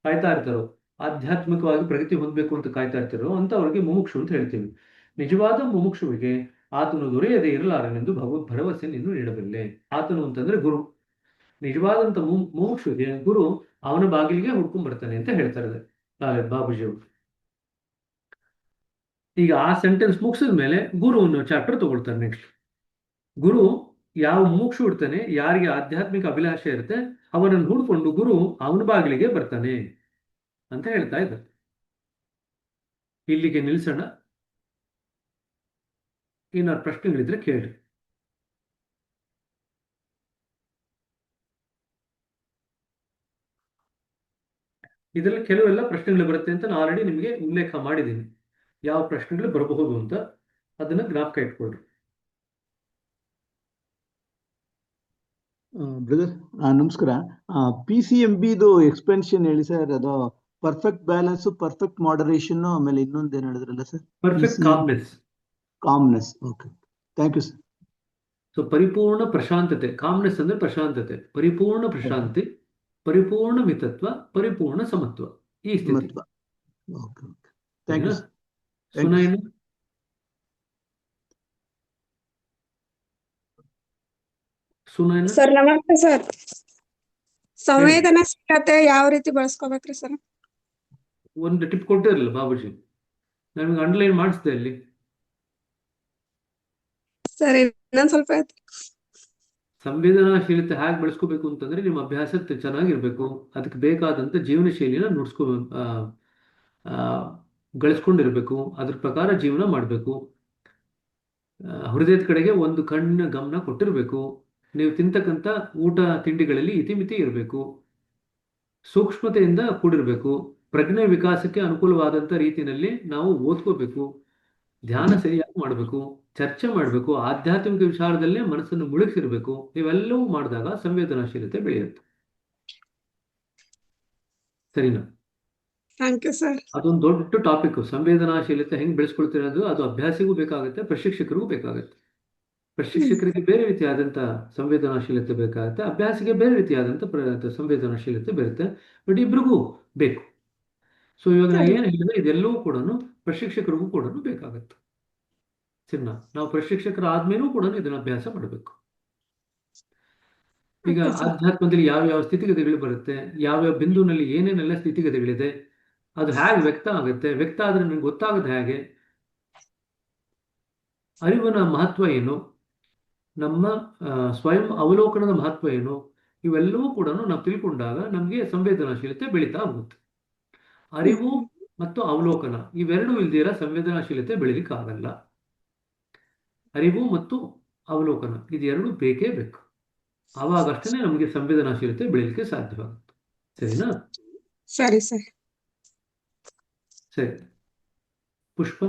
[SPEAKER 2] ಕಾಯ್ತಾ ಇರ್ತಾರೋ, ಆಧ್ಯಾತ್ಮಿಕವಾಗಿ ಪ್ರಗತಿ ಹೊಂದಬೇಕು ಅಂತ ಕಾಯ್ತಾ ಇರ್ತಾರೋ ಅಂತ ಅವ್ರಿಗೆ ಮುಮುಕ್ಷು ಅಂತ ಹೇಳ್ತೀವಿ. ನಿಜವಾದ ಮುಮುಕ್ಷುವಿಗೆ ಆತನು ದೊರೆಯದೆ ಇರಲಾರನೆಂದು ಭರವಸೆ ನೀನು ನೀಡಬಲ್ಲೆ. ಆತನು ಅಂತಂದ್ರೆ ಗುರು. ನಿಜವಾದಂತ ಮುಮುಕ್ಷುವಿಗೆ ಗುರು ಅವನ ಬಾಗಿಲಿಗೆ ಹುಡ್ಕೊಂಡ್ ಬರ್ತಾನೆ ಅಂತ ಹೇಳ್ತಾರೆ ಬಾಬುಜಿ ಅವರು. ಈಗ ಆ ಸೆಂಟೆನ್ಸ್ ಮುಗಿಸಿದ ಮೇಲೆ ಗುರು ಅನ್ನೋ ಚಾಪ್ಟರ್ ತಗೊಳ್ತಾರೆ. ನೆಕ್ಸ್ಟ್, ಗುರು ಯಾವ ಮುಮುಕ್ಷು ಇರ್ತಾನೆ, ಯಾರಿಗೆ ಆಧ್ಯಾತ್ಮಿಕ ಅಭಿಲಾಷೆ ಇರುತ್ತೆ, ಅವನನ್ನು ಹುಡ್ಕೊಂಡು ಗುರು ಅವನ ಬಾಗಿಲಿಗೆ ಬರ್ತಾನೆ ಅಂತ ಹೇಳ್ತಾ ಇದ್ದಾರೆ. ಇಲ್ಲಿಗೆ ನಿಲ್ಸೋಣ. ಏನಾದ್ರು ಪ್ರಶ್ನೆಗಳಿದ್ರೆ ಕೇಳಿ. ಇದರಲ್ಲಿ ಕೆಲವೆಲ್ಲ ಪ್ರಶ್ನೆಗಳು ಬರುತ್ತೆ ಅಂತ ನಾನು ಆಲ್ರೆಡಿ ನಿಮಗೆ ಉಲ್ಲೇಖ ಮಾಡಿದ್ದೀನಿ. ಯಾವ ಪ್ರಶ್ನೆಗಳು ಬರಬಹುದು ಅಂತ ಅದನ್ನ ಜ್ಞಾಪಕ ಇಟ್ಕೊಳ್ರಿ.
[SPEAKER 3] ಬ್ರದರ್ ನಮಸ್ಕಾರ. PCMBದು ಎಕ್ಸ್ಪೆನ್ಷನ್ ಹೇಳಿ ಸರ್. ಅದು ಪರ್ಫೆಕ್ಟ್ ಬ್ಯಾಲೆನ್ಸ್, ಪರ್ಫೆಕ್ಟ್ ಮಾಡರೇಷನ್, ಆಮೇಲೆ ಇನ್ನೊಂದು ಏನು ಹೇಳಿದ್ರಲ್ಲ sir?
[SPEAKER 2] Perfect calmness.
[SPEAKER 3] Calmness. Okay, thank you sir.
[SPEAKER 2] So ಪರಿಪೂರ್ಣ ಪ್ರಶಾಂತತೆ, ಕಾಮ್ನೆಸ್ ಅಂದ್ರೆ ಪ್ರಶಾಂತತೆ, ಪರಿಪೂರ್ಣ ಪ್ರಶಾಂತಿ, ಪರಿಪೂರ್ಣ ಮಿತತ್ವ, ಪರಿಪೂರ್ಣ ಸಮತ್ವ, ಈ ಸ್ಥಿತಿ.
[SPEAKER 3] Okay, thank you sir.
[SPEAKER 2] Sunayana Sunayana
[SPEAKER 4] sir ನಮಸ್ತೆ ಸರ್. ಸಂವೇದನಾಶೀಲತೆ ಯಾವ ರೀತಿ ಬಳಸ್ಕೋಬೇಕ್ರಿ ಸರ್?
[SPEAKER 2] ಒಂದು ಟಿಪ್ ಕೊಟ್ಟಿರಲಿಲ್ಲ ಬಾಬುಜಿ, ನಮಗೆ ಅಂಡರ್ಲೈನ್ ಮಾಡಿಸ್ದೆ ಅಲ್ಲಿ.
[SPEAKER 4] ಸರ್ ಇನ್ನೊಂದ್ ಸ್ವಲ್ಪ
[SPEAKER 2] ಸಂವೇದನಾಶೀಲತೆ ಹೇಗೆ ಬೆಳೆಸ್ಕೋಬೇಕು ಅಂತಂದ್ರೆ ನಿಮ್ಮ ಅಭ್ಯಾಸ ಚೆನ್ನಾಗಿರ್ಬೇಕು. ಅದಕ್ಕೆ ಬೇಕಾದಂತ ಜೀವನ ಶೈಲಿನ ಗಳಿಸ್ಕೊಂಡಿರ್ಬೇಕು. ಅದ್ರ ಪ್ರಕಾರ ಜೀವನ ಮಾಡಬೇಕು. ಹೃದಯದ ಕಡೆಗೆ ಒಂದು ಕಣ್ಣಿನ ಗಮನ ಕೊಟ್ಟಿರ್ಬೇಕು. ನೀವು ತಿಂತಕ್ಕಂಥ ಊಟ ತಿಂಡಿಗಳಲ್ಲಿ ಇತಿಮಿತಿ ಇರಬೇಕು. ಸೂಕ್ಷ್ಮತೆಯಿಂದ ಕೂಡಿರ್ಬೇಕು. ಪ್ರಜ್ಞೆ ವಿಕಾಸಕ್ಕೆ ಅನುಕೂಲವಾದಂಥ ರೀತಿಯಲ್ಲಿ ನಾವು ಓದ್ಕೋಬೇಕು. ಧ್ಯಾನ ಸರಿಯಾಗಿ ಮಾಡಬೇಕು. ಚರ್ಚೆ ಮಾಡಬೇಕು. ಆಧ್ಯಾತ್ಮಿಕ ವಿಚಾರದಲ್ಲೇ ಮನಸ್ಸನ್ನು ಮುಳುಗಿಸಿರ್ಬೇಕು. ಇವೆಲ್ಲವೂ ಮಾಡಿದಾಗ ಸಂವೇದನಾಶೀಲತೆ ಬೆಳೆಯುತ್ತೆ. ಸರಿನಾ?
[SPEAKER 4] Thank you sir.
[SPEAKER 2] ಅದೊಂದು ದೊಡ್ಡ ಟಾಪಿಕ್. ಸಂವೇದನಾಶೀಲತೆ ಹೆಂಗೆ ಬೆಳೆಸ್ಕೊಳ್ತಿರೋದು ಅದು ಅಭ್ಯಾಸಿಗೂ ಬೇಕಾಗುತ್ತೆ, ಪ್ರಶಿಕ್ಷಕರಿಗೂ ಬೇಕಾಗುತ್ತೆ. ಪ್ರಶಿಕ್ಷಕರಿಗೆ ಬೇರೆ ರೀತಿಯಾದಂಥ ಸಂವೇದನಾಶೀಲತೆ ಬೇಕಾಗುತ್ತೆ, ಅಭ್ಯಾಸಿಗೆ ಬೇರೆ ರೀತಿಯಾದಂಥ ಸಂವೇದನಾಶೀಲತೆ ಬರುತ್ತೆ. ಬಟ್ ಇಬ್ರಿಗೂ ಬೇಕು. ಸೊ ಇವಾಗ ನಾನು ಏನು ಹೇಳಿದ್ರೆ ಇದೆಲ್ಲವೂ ಕೂಡ ಪ್ರಶಿಕ್ಷಕರಿಗೂ ಕೂಡ ಬೇಕಾಗುತ್ತೆ. ಸರಿನಾ? ನಾವು ಪ್ರಶಿಕ್ಷಕರ ಆದ್ಮೇಲೂ ಕೂಡ ಇದನ್ನ ಅಭ್ಯಾಸ ಮಾಡಬೇಕು. ಈಗ ಆಧ್ಯಾತ್ಮದಲ್ಲಿ ಯಾವ ಸ್ಥಿತಿಗತಿಗಳು ಬರುತ್ತೆ, ಯಾವ್ಯಾವ ಬಿಂದುನಲ್ಲಿ ಏನೇನೆಲ್ಲ ಸ್ಥಿತಿಗತಿಗಳಿದೆ, ಅದು ಹೇಗೆ ವ್ಯಕ್ತ ಆಗುತ್ತೆ, ವ್ಯಕ್ತ ಆದ್ರೆ ನನಗೆ ಗೊತ್ತಾಗುತ್ತೆ ಹೇಗೆ, ಅರಿವಿನ ಮಹತ್ವ ಏನು, ನಮ್ಮ ಸ್ವಯಂ ಅವಲೋಕನದ ಮಹತ್ವ ಏನು, ಇವೆಲ್ಲವೂ ಕೂಡ ನಾವು ತಿಳ್ಕೊಂಡಾಗ ನಮಗೆ ಸಂವೇದನಾಶೀಲತೆ ಬೆಳೀತಾ ಹೋಗುತ್ತೆ. ಅರಿವು ಮತ್ತು ಅವಲೋಕನ ಇವೆರಡೂ ಇಲ್ದಿರ ಸಂವೇದನಾಶೀಲತೆ ಬೆಳಿಲಿಕ್ಕೆ ಆಗಲ್ಲ. ಅರಿವು ಮತ್ತು ಅವಲೋಕನ ಇದೆರಡು ಬೇಕೇ ಬೇಕು. ಆವಾಗಷ್ಟೇ ನಮಗೆ ಸಂವೇದನಾಶೀಲತೆ ಬೆಳೀಲಿಕ್ಕೆ ಸಾಧ್ಯವಾಗುತ್ತೆ. ಸರಿನಾ?
[SPEAKER 4] ಸರಿ ಸರ್.
[SPEAKER 2] ಸರಿ, ಪುಷ್ಪ.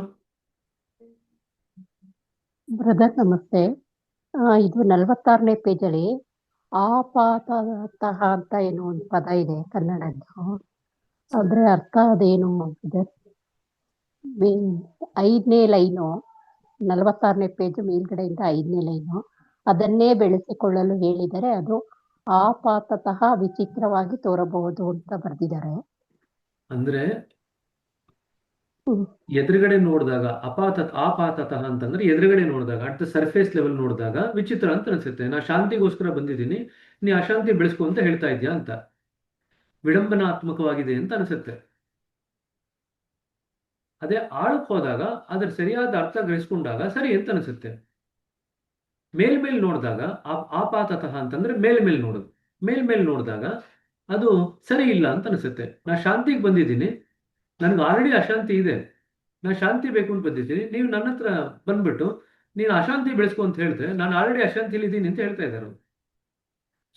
[SPEAKER 5] ಬ್ರದರ್ ನಮಸ್ತೆ. ಇದು 46ನೇ ಪೇಜಲ್ಲಿ ಆಪಾತತಃ ಅಂತ ಏನೋ ಒಂದು ಪದ ಇದೆ ಕನ್ನಡದ್ದು. ಅದ್ರ ಅರ್ಥ ಅದೇನು ಬ್ರದರ್? 5ನೇ ಲೈನು, 46ನೇ ಪೇಜ್ ಮೇಲ್ಗಡೆಯಿಂದ 5ನೇ ಲೈನು, ಅದನ್ನೇ ಬೆಳೆಸಿಕೊಳ್ಳಲು ಹೇಳಿದರೆ ಅದು ಆಪಾತತಃ ವಿಚಿತ್ರವಾಗಿ ತೋರಬಹುದು ಅಂತ ಬರೆದಿದ್ದಾರೆ.
[SPEAKER 2] ಅಂದ್ರೆ ಎದುರುಗಡೆ ನೋಡಿದಾಗ ಆಪಾತತಃ ಅಂತಂದ್ರೆ ಎದುರುಗಡೆ ನೋಡಿದಾಗ ಅಟ್ ದ ಸರ್ಫೇಸ್ ಲೆವೆಲ್ ನೋಡಿದಾಗ ವಿಚಿತ್ರ ಅಂತ ಅನ್ಸುತ್ತೆ. ನಾ ಶಾಂತಿಗೋಸ್ಕರ ಬಂದಿದ್ದೀನಿ, ನೀ ಅಶಾಂತಿ ಬೆಳೆಸ್ಕೊ ಅಂತ ಹೇಳ್ತಾ ಇದ್ಯಾ ಅಂತ, ವಿಡಂಬನಾತ್ಮಕವಾಗಿದೆ ಅಂತ ಅನ್ಸುತ್ತೆ. ಅದೇ ಆಳಕ್ಕೆ ಹೋದಾಗ ಅದರ ಸರಿಯಾದ ಅರ್ಥ ಗ್ರಹಿಸ್ಕೊಂಡಾಗ ಸರಿ ಅಂತ ಅನ್ಸುತ್ತೆ. ಮೇಲ್ಮೇಲ್ ನೋಡಿದಾಗ ಆಪಾತತಃ ಅಂತಂದ್ರೆ ಮೇಲ್ಮೇಲ್ ನೋಡೋದು. ಮೇಲ್ಮೇಲ್ ನೋಡಿದಾಗ ಅದು ಸರಿ ಇಲ್ಲ ಅಂತ ಅನ್ಸುತ್ತೆ. ನಾ ಶಾಂತಿಗೆ ಬಂದಿದ್ದೀನಿ, ನನ್ಗೆ ಆಲ್ರೆಡಿ ಅಶಾಂತಿ ಇದೆ, ನಾ ಶಾಂತಿ ಬೇಕು ಅಂತ ಬಂದಿದ್ದೀನಿ, ನೀವು ನನ್ನ ಹತ್ರ ಬಂದ್ಬಿಟ್ಟು ನೀನು ಅಶಾಂತಿ ಬೆಳೆಸ್ಕೊ ಅಂತ ಹೇಳಿದ್ರೆ ನಾನು ಆಲ್ರೆಡಿ ಅಶಾಂತಿಲಿ ಇದ್ದೀನಿ ಅಂತ ಹೇಳ್ತಾ ಇದ್ದಾರೆ.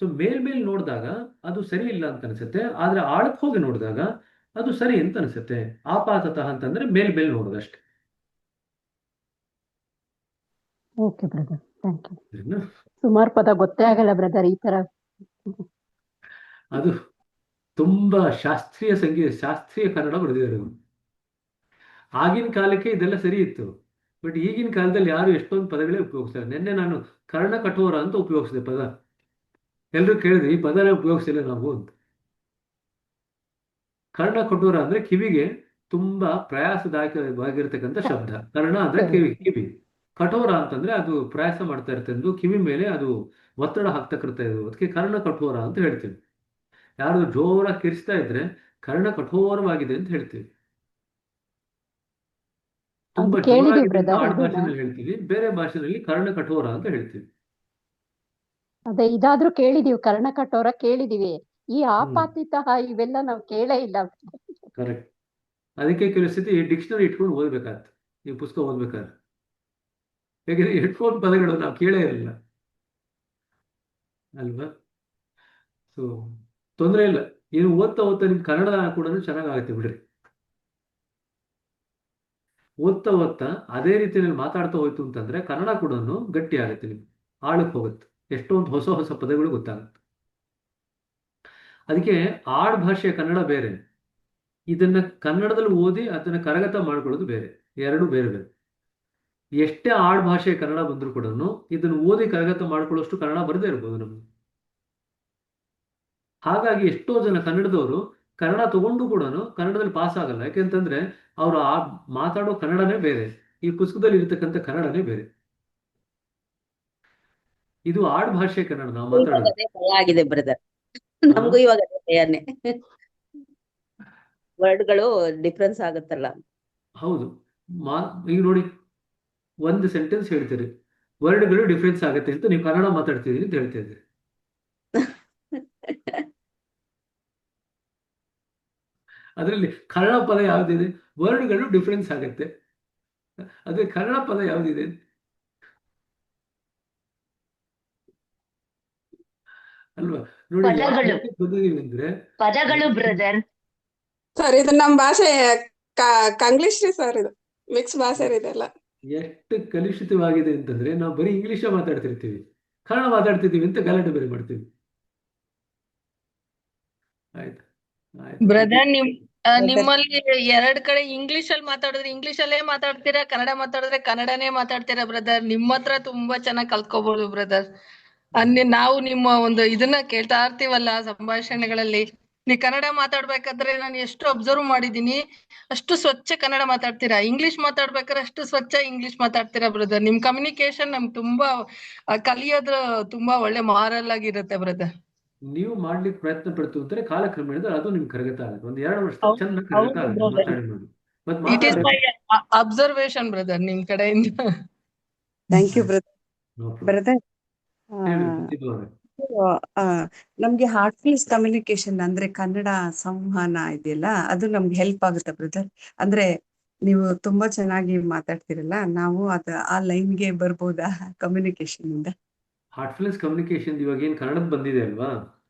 [SPEAKER 2] ಸೊ ಮೇಲ್ಮೇಲ್ ನೋಡಿದಾಗ ಅದು ಸರಿ ಇಲ್ಲ ಅಂತ ಅನ್ಸುತ್ತೆ, ಆದ್ರೆ ಆಳಕ್ಕೆ ಹೋಗಿ ನೋಡಿದಾಗ ಅದು ಸರಿ ಅಂತ ಅನ್ಸುತ್ತೆ. ಆಪಾತತಃ ಅಂತಂದ್ರೆ ಮೇಲ್ಮೇಲ್ ನೋಡೋದಷ್ಟೇ.
[SPEAKER 5] Okay brother, thank you. ಸುಮಾರು ಪದ ಗೊತ್ತೇ ಆಗಲ್ಲ ಬ್ರದರ್ ಈ ತರ.
[SPEAKER 2] ಅದು ತುಂಬಾ ಶಾಸ್ತ್ರೀಯ ಕನ್ನಡ ಬರೆದಿದ್ದಾರೆ. ಆಗಿನ ಕಾಲಕ್ಕೆ ಇದೆಲ್ಲ ಸರಿ ಇತ್ತು, ಬಟ್ ಈಗಿನ ಕಾಲದಲ್ಲಿ ಯಾರು ಎಷ್ಟೊಂದು ಪದಗಳೇ ಉಪಯೋಗಿಸ್ತಾರೆ. ನಿನ್ನೆ ನಾನು ಕರ್ಣ ಕಠೋರ ಅಂತ ಉಪಯೋಗಿಸಿದೆ ಪದ. ಎಲ್ಲರೂ ಕೇಳಿದ್ರೆ ಈ ಪದನೇ ಉಪಯೋಗಿಸಿಲ್ಲ ನಾವು ಅಂತ. ಕರ್ಣ ಕಠೋರ ಅಂದ್ರೆ ಕಿವಿಗೆ ತುಂಬಾ ಪ್ರಯಾಸದಾಯಕವಾಗಿರ್ತಕ್ಕಂಥ ಶಬ್ದ. ಕರ್ಣ ಅಂದ್ರೆ ಕಿವಿ, ಕಠೋರ ಅಂತಂದ್ರೆ ಅದು ಪ್ರಯಾಸ ಮಾಡ್ತಾ ಇರ್ತಂದು, ಕಿವಿ ಮೇಲೆ ಅದು ಒತ್ತಡ ಹಾಕ್ತಕ್ಕಂಥ ಇದು. ಅದಕ್ಕೆ ಕರ್ಣ ಕಠೋರ ಅಂತ ಹೇಳ್ತೀವಿ. ಯಾರು ಜೋರಾಗಿ ಕಿರಿಸ್ತಾ ಇದ್ರೆ ಕರ್ಣ ಕಠೋರವಾಗಿದೆ ಅಂತ ಹೇಳ್ತೀವಿ. ತುಂಬಾ ಜೋರಾಗಿ ಆಡು ಭಾಷೆನಲ್ಲಿ ಹೇಳ್ತೀವಿ, ಬೇರೆ ಭಾಷೆನಲ್ಲಿ ಕರ್ಣ ಕಠೋರ ಅಂತ ಹೇಳ್ತೀವಿ.
[SPEAKER 5] ಅದೇ ಇದಾದ್ರೂ ಕೇಳಿದೀವಿ, ಕರ್ಣ ಕಠೋರ ಕೇಳಿದೀವಿ. ಈ ಆಪಾತಿತ ಇವೆಲ್ಲ ನಾವು ಕೇಳೇ ಇಲ್ಲ.
[SPEAKER 2] ಕರೆಕ್ಟ್. ಅದಕ್ಕೆ ಕೆಲವು ಸತಿ ಡಿಕ್ಷನರಿ ಇಟ್ಕೊಂಡು ಓದ್ಬೇಕಾಗ್ತದೆ ಈ ಪುಸ್ತಕ ಓದ್ಬೇಕಾದ್ರೆ. ಯಾಕಂದ್ರೆ ಹೆಡ್ಫೋನ್ ಪದಗಳು ನಾವು ಕೇಳೇ ಇರಲಿಲ್ಲ ಅಲ್ವಾ? ಸೊ ತೊಂದರೆ ಇಲ್ಲ, ಏನು ಓದ್ತಾ ಓದ್ತಾ ನಿಮ್ ಕನ್ನಡ ಕೂಡ ಚೆನ್ನಾಗಾಗುತ್ತೆ ಬಿಡ್ರಿ. ಓದ್ತಾ ಓದ್ತಾ ಅದೇ ರೀತಿಯಲ್ಲಿ ಮಾತಾಡ್ತಾ ಹೋಯ್ತು ಅಂತಂದ್ರೆ ಕನ್ನಡ ಕೂಡ ಗಟ್ಟಿ ಆಗುತ್ತೆ, ನಿಮ್ಗೆ ಆಳಕ್ಕೆ ಹೋಗುತ್ತೆ, ಎಷ್ಟೊಂದು ಹೊಸ ಹೊಸ ಪದಗಳು ಗೊತ್ತಾಗುತ್ತೆ. ಅದಕ್ಕೆ ಆಡ್ ಭಾಷೆ ಕನ್ನಡ ಬೇರೆ, ಇದನ್ನ ಕನ್ನಡದಲ್ಲಿ ಓದಿ ಅದನ್ನ ಕರಗತ ಮಾಡ್ಕೊಳ್ಳೋದು ಬೇರೆ, ಎರಡು ಬೇರೆ ಬೇರೆ. ಎಷ್ಟೇ ಆಡ್ ಭಾಷೆ ಕನ್ನಡ ಬಂದ್ರು ಕೂಡ ಇದನ್ನ ಓದಿ ಕರಗತ ಮಾಡ್ಕೊಳ್ಳೋಷ್ಟು ಕನ್ನಡ ಬರದೇ ಇರ್ಬೋದು ನಮ್ಗೆ. ಹಾಗಾಗಿ ಎಷ್ಟೋ ಜನ ಕನ್ನಡದವರು ಕನ್ನಡ ತಗೊಂಡು ಕೂಡ ಕನ್ನಡದಲ್ಲಿ ಪಾಸ್ ಆಗಲ್ಲ. ಯಾಕೆಂತಂದ್ರೆ ಅವರು ಆ ಮಾತಾಡೋ ಕನ್ನಡನೇ ಬೇರೆ, ಈ ಪುಸ್ತಕದಲ್ಲಿ ಇರತಕ್ಕಂಥ ಕನ್ನಡನೇ ಬೇರೆ. ಇದು ಆಡ್ ಭಾಷೆ ಕನ್ನಡ ನಾವು
[SPEAKER 6] ಇವಾಗ
[SPEAKER 2] ಮಾತಾಡೋದು.
[SPEAKER 6] ಅದೇ ಭಯ ಆಗಿದೆ ಬ್ರದರ್,
[SPEAKER 2] ಹಾ?
[SPEAKER 6] ನಮಗೂ ಇವಾಗ ಅದೇ ಭಯನೇ. ವರ್ಡ್ಗಳು ಡಿಫ್ರೆನ್ಸ್ ಆಗುತ್ತಲ್ಲ.
[SPEAKER 2] ಹೌದು. ಈಗ ನೋಡಿ, ಒಂದು ಸೆಂಟೆನ್ಸ್ ಹೇಳ್ತೀರಿ, ವರ್ಡ್ಗಳು ಡಿಫ್ರೆನ್ಸ್ ಆಗುತ್ತೆ ಅಂತ ನೀವು ಕನ್ನಡ ಮಾತಾಡ್ತೀರಿ ಅಂತ ಹೇಳ್ತಾ ಇದ್ದೀರಿ. ಅದರಲ್ಲಿ ಕನ್ನಡ ಪದ ಯಾವ್ದಿದೆ? ವರ್ಡ್ಗಳು ಡಿಫ್ರೆನ್ಸ್ ಆಗುತ್ತೆ. ಅದೇ ಕನ್ನಡ ಪದ ಯಾವ್ದಿದೆ? ಅಲ್ವಾ? ನೋಡಿ,
[SPEAKER 1] ಪದಗಳು.
[SPEAKER 2] ಯಾಕೆ ಬಂದಿದ್ದೀವಿ ಅಂದ್ರೆ
[SPEAKER 1] ಪದಗಳು ಬ್ರದರ್.
[SPEAKER 4] ಸರ್ ಇದು ನಮ್ಮ ಭಾಷೆ ಕಂಗ್ಲೀಷ್ ರೀ ಸರ್, ಇದು ಮಿಕ್ಸ್ ಭಾಷೆ ರೀ ಇದೆಲ್ಲ.
[SPEAKER 2] ಎಷ್ಟು ಕಲುಷಿತವಾಗಿದೆ ಅಂತಂದ್ರೆ ನಾವು ಬರೀ ಇಂಗ್ಲಿಷ ಮಾತಾಡ್ತಿರ್ತೀವಿ, ಕನ್ನಡ ಮಾತಾಡ್ತಿದ್ದೀವಿ ಅಂತ ಗಲಾಟೆ ಬೇರೆ ಮಾಡ್ತೀವಿ. ಆಯ್ತು ಆಯ್ತು.
[SPEAKER 7] Brother
[SPEAKER 6] Brother.
[SPEAKER 7] ನಿಮ್ಮಲ್ಲಿ ಎರಡ್ ಕಡೆ ಇಂಗ್ಲಿಷ್ ಅಲ್ಲಿ ಮಾತಾಡಿದ್ರೆ ಇಂಗ್ಲಿಷ್ ಅಲ್ಲೇ ಮಾತಾಡ್ತೀರಾ, ಕನ್ನಡ ಮಾತಾಡಿದ್ರೆ ಕನ್ನಡನೇ ಮಾತಾಡ್ತೀರಾ ಬ್ರದರ್. ನಿಮ್ಮ ಹತ್ರ ತುಂಬಾ ಚೆನ್ನಾಗಿ ಕಲ್ತ್ಕೋಬಹುದು ಬ್ರದರ್. ನಾವು ನಿಮ್ಮ ಒಂದು ಇದನ್ನ ಕೇಳ್ತಾ ಇರ್ತೀವಲ್ಲ ಸಂಭಾಷಣೆಗಳಲ್ಲಿ, ನೀವು ಕನ್ನಡ ಮಾತಾಡ್ಬೇಕಾದ್ರೆ ನಾನು ಎಷ್ಟು ಅಬ್ಸರ್ವ್ ಮಾಡಿದೀನಿ, ಅಷ್ಟು ಸ್ವಚ್ಛ ಕನ್ನಡ ಮಾತಾಡ್ತೀರಾ. ಇಂಗ್ಲಿಷ್ ಮಾತಾಡ್ಬೇಕಾದ್ರೆ ಅಷ್ಟು ಸ್ವಚ್ಛ ಇಂಗ್ಲಿಷ್ ಮಾತಾಡ್ತೀರಾ ಬ್ರದರ್. ನಿಮ್ ಕಮ್ಯುನಿಕೇಶನ್ ನಮ್ಗೆ ತುಂಬಾ ಕಲಿಯೋದು ತುಂಬಾ ಒಳ್ಳೆ ಮಾರಲ್ ಆಗಿರುತ್ತೆ ಬ್ರದರ್.
[SPEAKER 2] ನೀವು ಮಾಡ್ಲಿಕ್ಕೆ ಪ್ರಯತ್ನ ಪಡ್ತು ಅಂತಾರೆ, ಕಾಲಕ್ರಮೇಣದಲ್ಲಿ ಅದು ನಿಮ್ಗೆ ಕರಗತ ಆಗುತ್ತೆ. ಒಂದ್ 2 ವರ್ಷ
[SPEAKER 7] ಹೌದು,
[SPEAKER 2] ಚೆನ್ನಾಗಿ
[SPEAKER 7] ಹೌದು
[SPEAKER 2] ಕರಗತ ಆಗುತ್ತೆ
[SPEAKER 7] brother.
[SPEAKER 2] ಮಾತಾಡಿ ನೋಡಿ. ಮತ್
[SPEAKER 7] ಇಟ್ ಈಸ್ ಮೈ
[SPEAKER 2] ಮಾತಾಡ್ಬೇಕು.
[SPEAKER 7] ಅಬ್ಸರ್ವೇಶನ್ ಬ್ರದರ್ ನಿಮ್ ಕಡೆಯಿಂದ.
[SPEAKER 6] Thank you brother.
[SPEAKER 2] No problem.
[SPEAKER 6] Brother,
[SPEAKER 2] ಹೇಳಿ ಪ್ರತಿಭಾ ಅವರೇ.
[SPEAKER 6] ನಮ್ಗೆ ಹಾರ್ಟ್ಫುಲ್ ಕಮ್ಯುನಿಕೇಶನ್ ಅಂದ್ರೆ ಕನ್ನಡ ಸಂವಹನ ಇದೆಯಲ್ಲ, ಅದು ನಮ್ಗೆ ಹೆಲ್ಪ್ ಆಗುತ್ತೆ ಬ್ರದರ್. ಅಂದ್ರೆ ನೀವು ತುಂಬಾ ಚೆನ್ನಾಗಿ ಮಾತಾಡ್ತಿರಲ್ಲ, ನಾವು ಆ ಲೈನ್ಗೆ ಬರ್ಬೋದಾ ಕಮ್ಯುನಿಕೇಶನ್ ಇಂದ?
[SPEAKER 2] ಹಾರ್ಟ್ಫುಲ್ನೆಸ್ ಕಮ್ಯುನಿಕೇಶನ್ ಇವಾಗ ಏನ್ ಕನ್ನಡದ ಬಂದಿದೆ ಅಲ್ವಾ,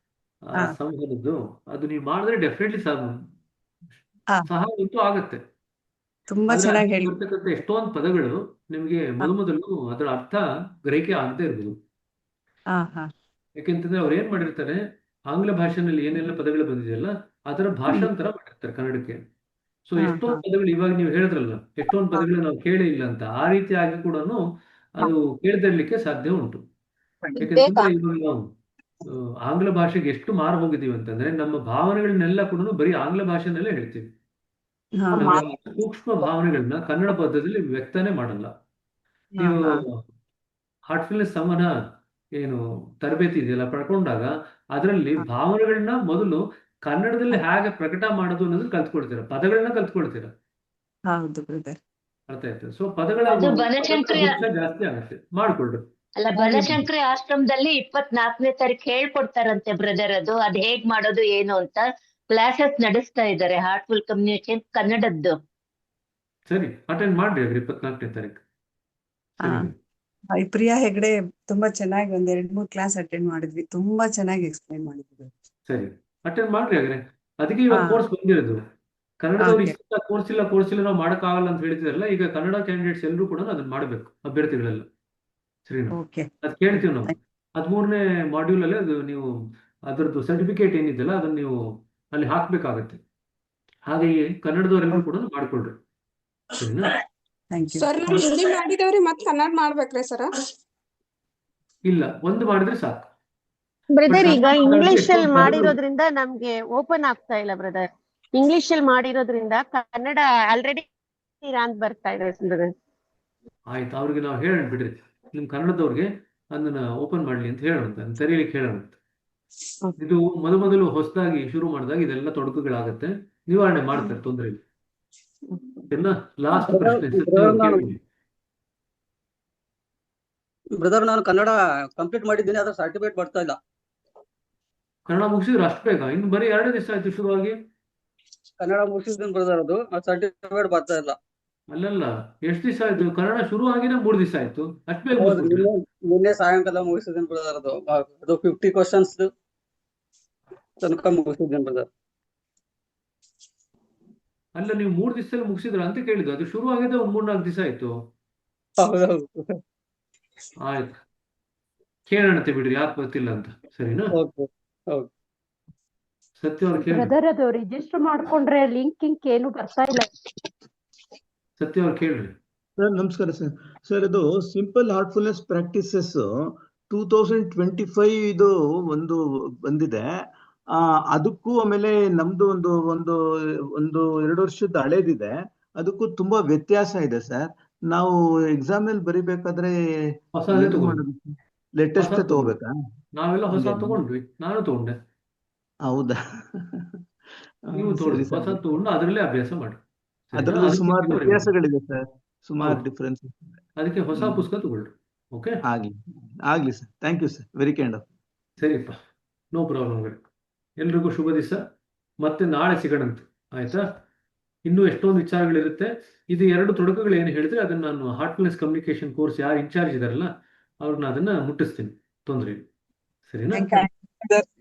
[SPEAKER 2] ಆ
[SPEAKER 6] ಹಾ.
[SPEAKER 2] ಸಂವಹನದ್ದು, ಅದು ನೀವು ಮಾಡಿದ್ರೆ ಡೆಫಿನೆಟ್ಲಿ
[SPEAKER 6] ಹಾ.
[SPEAKER 2] ಸಹಾಯ ಅಂತೂ ಆಗುತ್ತೆ.
[SPEAKER 6] ತುಂಬಾ
[SPEAKER 2] ಆದ್ರೆ
[SPEAKER 6] ಚೆನ್ನಾಗಿ
[SPEAKER 2] ಅಲ್ಲಿ
[SPEAKER 6] ಹೇಳಿ.
[SPEAKER 2] ಬರ್ತಕ್ಕಂಥ ಎಷ್ಟೊಂದು ಪದಗಳು ನಿಮ್ಗೆ ಮೊದಲು ಅದರ ಅರ್ಥ ಗ್ರಹಿಕೆ ಆಗದೆ ಇರ್ಬೋದು.
[SPEAKER 6] ಹಾ ಹಾ
[SPEAKER 2] ಯಾಕೆಂತಂದ್ರೆ ಅವ್ರು ಏನ್ ಮಾಡಿರ್ತಾರೆ, ಆಂಗ್ಲ ಭಾಷೆನಲ್ಲಿ ಏನೆಲ್ಲ ಪದಗಳು ಬಂದಿದೆಯಲ್ಲ ಅದರ ಭಾಷಾಂತರ ಮಾಡಿರ್ತಾರೆ ಕನ್ನಡಕ್ಕೆ. ಸೊ
[SPEAKER 6] ಹಾ,
[SPEAKER 2] ಎಷ್ಟೊಂದು
[SPEAKER 6] ಹಾ.
[SPEAKER 2] ಪದಗಳು ಇವಾಗ ನೀವು ಹೇಳಿದ್ರಲ್ಲ, ಎಷ್ಟೊಂದು ಪದಗಳು ನಾವು ಕೇಳೇ ಇಲ್ಲ ಅಂತ, ಆ ರೀತಿಯಾಗಿ ಕೂಡ ಅದು ಕೇಳದಿರ್ಲಿಕ್ಕೆ ಸಾಧ್ಯ ಉಂಟು. ಯಾಕಂತಂದ್ರೆ ಇವಾಗ ನಾವು ಆಂಗ್ಲ ಭಾಷೆಗೆ ಎಷ್ಟು ಮಾರು ಹೋಗಿದೀವಿ ಅಂತಂದ್ರೆ ನಮ್ಮ ಭಾವನೆಗಳನ್ನೆಲ್ಲ ಕೂಡ ಬರೀ ಆಂಗ್ಲ ಭಾಷೆನಲ್ಲೇ ಹೇಳ್ತೀವಿ.
[SPEAKER 6] ಹಾ,
[SPEAKER 2] ನಾವು ಯಾವ ಸೂಕ್ಷ್ಮ ಭಾವನೆಗಳನ್ನ ಕನ್ನಡ ಪದದಲ್ಲಿ ವ್ಯಕ್ತನೇ ಮಾಡಲ್ಲ.
[SPEAKER 6] ಹಾ,
[SPEAKER 2] ನೀವು
[SPEAKER 6] ಹಾ.
[SPEAKER 2] ಹಾರ್ಟ್ಫುಲ್ನೆಸ್ ಸಂವಹನ ಏನು ತರಬೇತಿ ಇದೆಯಲ್ಲ ಪಡ್ಕೊಂಡಾಗ ಅದರಲ್ಲಿ ಭಾವನೆಗಳನ್ನ ಮೊದಲು ಕನ್ನಡದಲ್ಲಿ ಹೇಗೆ ಪ್ರಕಟ ಮಾಡೋದು ಅನ್ನೋದನ್ನ ಕಲ್ತ್ಕೊಳ್ತೀರ, ಪದಗಳನ್ನ ಕಲ್ತ್ಕೊಳ್ತೀರ.
[SPEAKER 6] ಹೌದು ಬ್ರದರ್.
[SPEAKER 2] ಅರ್ಥ ಆಯ್ತು? ಸೊ ಪದಗಳ
[SPEAKER 1] ಅದು ಬನಶಂಕರಿ
[SPEAKER 2] ಗುಚ್ಛ ಜಾಸ್ತಿ ಆಗುತ್ತೆ, ಮಾಡ್ಕೊಳ್ರಿ.
[SPEAKER 1] ಅಲ್ಲ, ಬನಶಂಕರಿ ಆಶ್ರಮದಲ್ಲಿ 24ನೇ ತಾರೀಕು ಹೇಳ್ಕೊಡ್ತಾರಂತೆ ಬ್ರದರ್. ಅದ್ ಹೇಗ್ ಮಾಡೋದು ಏನು ಅಂತ ಕ್ಲಾಸಸ್ ನಡೆಸ್ತಾ ಇದ್ದಾರೆ, ಹಾರ್ಟ್ಫುಲ್ ಕಮ್ಯುನಿಕೇಶನ್ ಕನ್ನಡದ್ದು.
[SPEAKER 2] ಸರಿ, ಅಟೆಂಡ್ ಮಾಡ್ರಿ ಅದ್ರ 24ನೇ ತಾರೀಕು.
[SPEAKER 6] ಹಾ.
[SPEAKER 2] ಸರಿ,
[SPEAKER 6] ಈ ಪ್ರಿಯಾ ಹೆಗ್ಡೆ ತುಂಬಾ ಚೆನ್ನಾಗಿ ಒಂದ್ 2-3 ಕ್ಲಾಸ್ ಅಟೆಂಡ್ ಮಾಡಿದ್ವಿ, ತುಂಬಾ ಚೆನ್ನಾಗಿ ಎಕ್ಸ್ಪ್ಲೈನ್ ಮಾಡಿದ್ರು.
[SPEAKER 2] ಸರಿ, ಅಟೆಂಡ್ ಮಾಡ್ರಿ ಹಾಗಾದ್ರೆ. ಅದಕ್ಕೆ ಇವಾಗ
[SPEAKER 6] ಹಾ.
[SPEAKER 2] ಕೋರ್ಸ್ ಬಂದಿರೋದು. ಕನ್ನಡದವ್ರು
[SPEAKER 6] Okay.
[SPEAKER 2] ಇಷ್ಟ ಕೋರ್ಸ್ ಇಲ್ಲ ನಾವು ಮಾಡಕ್ಕಾಗಲ್ಲ ಅಂತ ಹೇಳ್ತಿರಲ್ಲ, ಈಗ ಕನ್ನಡ ಕ್ಯಾಂಡಿಡೇಟ್ಸ್ ಎಲ್ಲರೂ ಕೂಡ ಅದನ್ನ ಮಾಡ್ಬೇಕು, ಅಭ್ಯರ್ಥಿಗಳೆಲ್ಲ. ಸರಿನಾ?
[SPEAKER 6] ಓಕೆ.
[SPEAKER 2] ಅದ್ ಕೇಳ್ತೀವಿ ನಾವು. 13ನೇ ಮಾಡ್ಯೂಲ್ ಅಲ್ಲಿ ಅದು ನೀವು ಅದರದ್ದು ಸರ್ಟಿಫಿಕೇಟ್ ಏನಿದೆಯಲ್ಲ ಅದನ್ನ ನೀವು ಅಲ್ಲಿ ಹಾಕ್ಬೇಕಾಗತ್ತೆ. ಹಾಗೆಯೇ ಕನ್ನಡದವರೆಲ್ಲರೂ ಕೂಡ ಮಾಡ್ಕೊಳ್ರಿ. ಸರಿನಾ?
[SPEAKER 6] Thank you.
[SPEAKER 4] ಸರ್ ನಾವು ಹಿಂದಿ ಮಾಡಿದವ್ರಿ ಮತ್ ಕನ್ನಡ ಮಾಡ್ಬೇಕ್ರಿ ಸರ್?
[SPEAKER 2] ಇಲ್ಲ, ಒಂದು ಮಾಡಿದ್ರೆ ಸಾಕು.
[SPEAKER 8] ಬ್ರದರ್,
[SPEAKER 2] But
[SPEAKER 8] ಈಗ
[SPEAKER 2] ಕನ್ನಡ
[SPEAKER 8] ಇಂಗ್ಲಿಷ್
[SPEAKER 2] ಎಷ್ಟೊಂದು
[SPEAKER 8] ಅಲ್ಲಿ
[SPEAKER 2] ಪದಗಳು-
[SPEAKER 8] ಮಾಡಿರೋದ್ರಿಂದ ನಮ್ಗೆ ಓಪನ್ ಆಗ್ತಾ ಇಲ್ಲ ಬ್ರದರ್. ಇಂಗ್ಲಿಷ್ ಅಲ್ಲಿ ಮಾಡಿರೋದ್ರಿಂದ ಕನ್ನಡ ಆಲ್ರೆಡಿ ಅಂತ ಬರ್ತಾ ಇದೆ ಬ್ರದರ್.
[SPEAKER 2] ಆಯ್ತು, ಅವ್ರಿಗೆ ನಾವು ಹೇಳೋಣ ಬಿಡ್ರಿ, ನಿಮ್ ಕನ್ನಡದವ್ರಿಗೆ ಅದನ್ನ ಓಪನ್ ಮಾಡ್ಲಿ ಅಂತ ಹೇಳೋಣ, ತೆರೀಲಿಕ್ಕೆ ಹೇಳೋಣ. ಇದು ಮೊದಲು ಹೊಸದಾಗಿ ಶುರು ಮಾಡಿದಾಗ ಇದೆಲ್ಲ ತೊಡಕುಗಳಾಗತ್ತೆ, ನಿವಾರಣೆ ಮಾಡ್ತಾರೆ, ತೊಂದರೆ ಇಲ್ಲ. ಸರಿನಾ? ಲಾಸ್ಟ್ ಪ್ರಶ್ನೆ ಕೇಳಿ.
[SPEAKER 9] ಬ್ರದರ್, ನಾನು ಕನ್ನಡ ಕಂಪ್ಲೀಟ್ ಮಾಡಿದ್ದೀನಿ, ಅದ್ರ ಸರ್ಟಿಫಿಕೇಟ್ ಬರ್ತಾ ಇಲ್ಲ.
[SPEAKER 2] ಕನ್ನಡ ಮುಗಿಸಿದ್ರೆ ಅಷ್ಟು ಬೇಗ? ಇನ್ನು ಬರೀ 2 ದಿವಸ ಆಯ್ತು ಶುರುವಾಗಿ.
[SPEAKER 9] ಕನ್ನಡ ಮುಗಿಸಿದ್ದೀನಿ ಬ್ರದರ್, ಅದು ಸರ್ಟಿಫಿಕೇಟ್ ಬರ್ತಾ ಇಲ್ಲ.
[SPEAKER 2] ಅಲ್ಲಲ್ಲ, ಎಷ್ಟು ದಿವಸ ಆಯ್ತು? ಕನ್ನಡ ಶುರು ಆಗಿನೇ 3 ದಿವಸ ಆಯ್ತು, ಅಷ್ಟು ಬೇಗ
[SPEAKER 9] ಹೌದು,
[SPEAKER 2] ಮುಗಿಸ್ಬಿಟ್ರೆ?
[SPEAKER 9] ನಿನ್ನೆ ಸಾಯಂಕಾಲ ಮುಗಿಸಿದ್ದೀನಿ ಬ್ರದರ್. ಅದು 50 ಕ್ವಶನ್ಸ್ ತನಕ ಮುಗಿಸಿದ್ದೇನೆ ಬ್ರದರ್.
[SPEAKER 2] ಅಲ್ಲ, ನೀವು 3 ದಿವಸದಲ್ಲಿ ಮುಗಿಸಿದ್ರ ಅಂತ ಕೇಳಿದ್ದು. ಅದು ಶುರು ಆಗಿದೆ ಒಂದ್ 3-4 ದಿವಸ ಆಯ್ತು.
[SPEAKER 9] ಹೌದೌದು.
[SPEAKER 2] ಆಯ್ತು, ಕೇಳೋಣಂತೆ ಬಿಡ್ರಿ, ಯಾಕೆ ಗೊತ್ತಿಲ್ಲ ಅಂತ. ಸರಿನಾ?
[SPEAKER 9] Okay okay.
[SPEAKER 2] ಸತ್ಯ ಅವ್ರು ಕೇಳಿ.
[SPEAKER 5] ಬ್ರದರ್ ಅದು ರಿಜಿಸ್ಟರ್ ಮಾಡ್ಕೊಂಡ್ರೆ ಲಿಂಕ್ ಏನು ಬರ್ತಾ ಇಲ್ಲ.
[SPEAKER 2] ಸತ್ಯ ಅವ್ರು ಕೇಳ್ರಿ.
[SPEAKER 3] ಸರ್ ನಮಸ್ಕಾರ ಸರ್. ಸರ್ ಇದು ಸಿಂಪಲ್ ಹಾರ್ಟ್ಫುಲ್ನೆಸ್ ಪ್ರಾಕ್ಟೀಸಸ್ 2025 ಇದು ಒಂದು ಬಂದಿದೆ. ಅದಕ್ಕೂ ಆಮೇಲೆ ನಮ್ದು ಒಂದು ಒಂದು ಒಂದು 2 ವರ್ಷದ ಹಳೇದಿದೆ. ಅದಕ್ಕೂ ತುಂಬಾ ವ್ಯತ್ಯಾಸ ಇದೆ ಸರ್. ನಾವು ಎಕ್ಸಾಮ್ ನಲ್ಲಿ ಬರಿಬೇಕಾದ್ರೆ
[SPEAKER 2] ಹೊಸದೇ ತಗೊಂಡು
[SPEAKER 3] ಲೇಟೆಸ್ಟ್
[SPEAKER 2] ಹೊಸ
[SPEAKER 3] ತಗೋಬೇಕಾ?
[SPEAKER 2] ನಾವೆಲ್ಲ ಹೊಸ
[SPEAKER 3] ಹಂಗೇನಾ?
[SPEAKER 2] ತಗೊಂಡ್ವಿ, ನಾನು ತಗೊಂಡೆ.
[SPEAKER 3] ಹೌದಾ?
[SPEAKER 2] ನೀವು
[SPEAKER 3] ಸರಿ
[SPEAKER 2] ತಗೊಳ್ಳಿ,
[SPEAKER 3] ಸರ್.
[SPEAKER 2] ಹೊಸ ತಗೊಂಡು ಅದರಲ್ಲೇ ಅಭ್ಯಾಸ ಮಾಡಿ. ಸರಿನಾ?
[SPEAKER 3] ಅದರಲ್ಲಿ
[SPEAKER 2] ಅದಕ್ಕೆ
[SPEAKER 3] ಸುಮಾರು
[SPEAKER 2] ಬರೀಬೇಕು.
[SPEAKER 3] ವ್ಯತ್ಯಾಸಗಳಿದೆ ಸರ್, ಸುಮಾರು
[SPEAKER 2] ಹೌದು,
[SPEAKER 3] ಡಿಫರೆನ್ಸ್.
[SPEAKER 2] ಅದಕ್ಕೆ ಹೊಸ ಪುಸ್ತಕ ತಗೊಳ್ರಿ. ಓಕೆ,
[SPEAKER 3] ಆಗ್ಲಿ sir. Thank you sir, very kind of.
[SPEAKER 2] ಸರಿಪ್ಪ, ನೋ ಪ್ರಾಬ್ಲಮ್. ಎಲ್ರಿಗೂ ಶುಭ ದಿವಸ. ಮತ್ತೆ ನಾಳೆ ಸಿಗೋಣಂತೆ, ಆಯ್ತಾ? ಇನ್ನೂ ಎಷ್ಟೊಂದು ವಿಚಾರಗಳಿರುತ್ತೆ. ಇದು 2 ತೊಡಕುಗಳು ಏನು ಹೇಳಿದ್ರೆ ಅದನ್ನ ನಾನು ಹಾರ್ಟ್ಫುಲ್ನೆಸ್ ಕಮ್ಯುನಿಕೇಶನ್ ಕೋರ್ಸ್ ಯಾರು ಇನ್ಚಾರ್ಜ್ ಇದಾರಲ್ಲ ಅವ್ರನ್ನ ಅದನ್ನ ಮುಟ್ಟಿಸ್ತೀನಿ, ತೊಂದರೆ ಇಲ್ಲ. ಸರಿನಾ?
[SPEAKER 6] Thank you.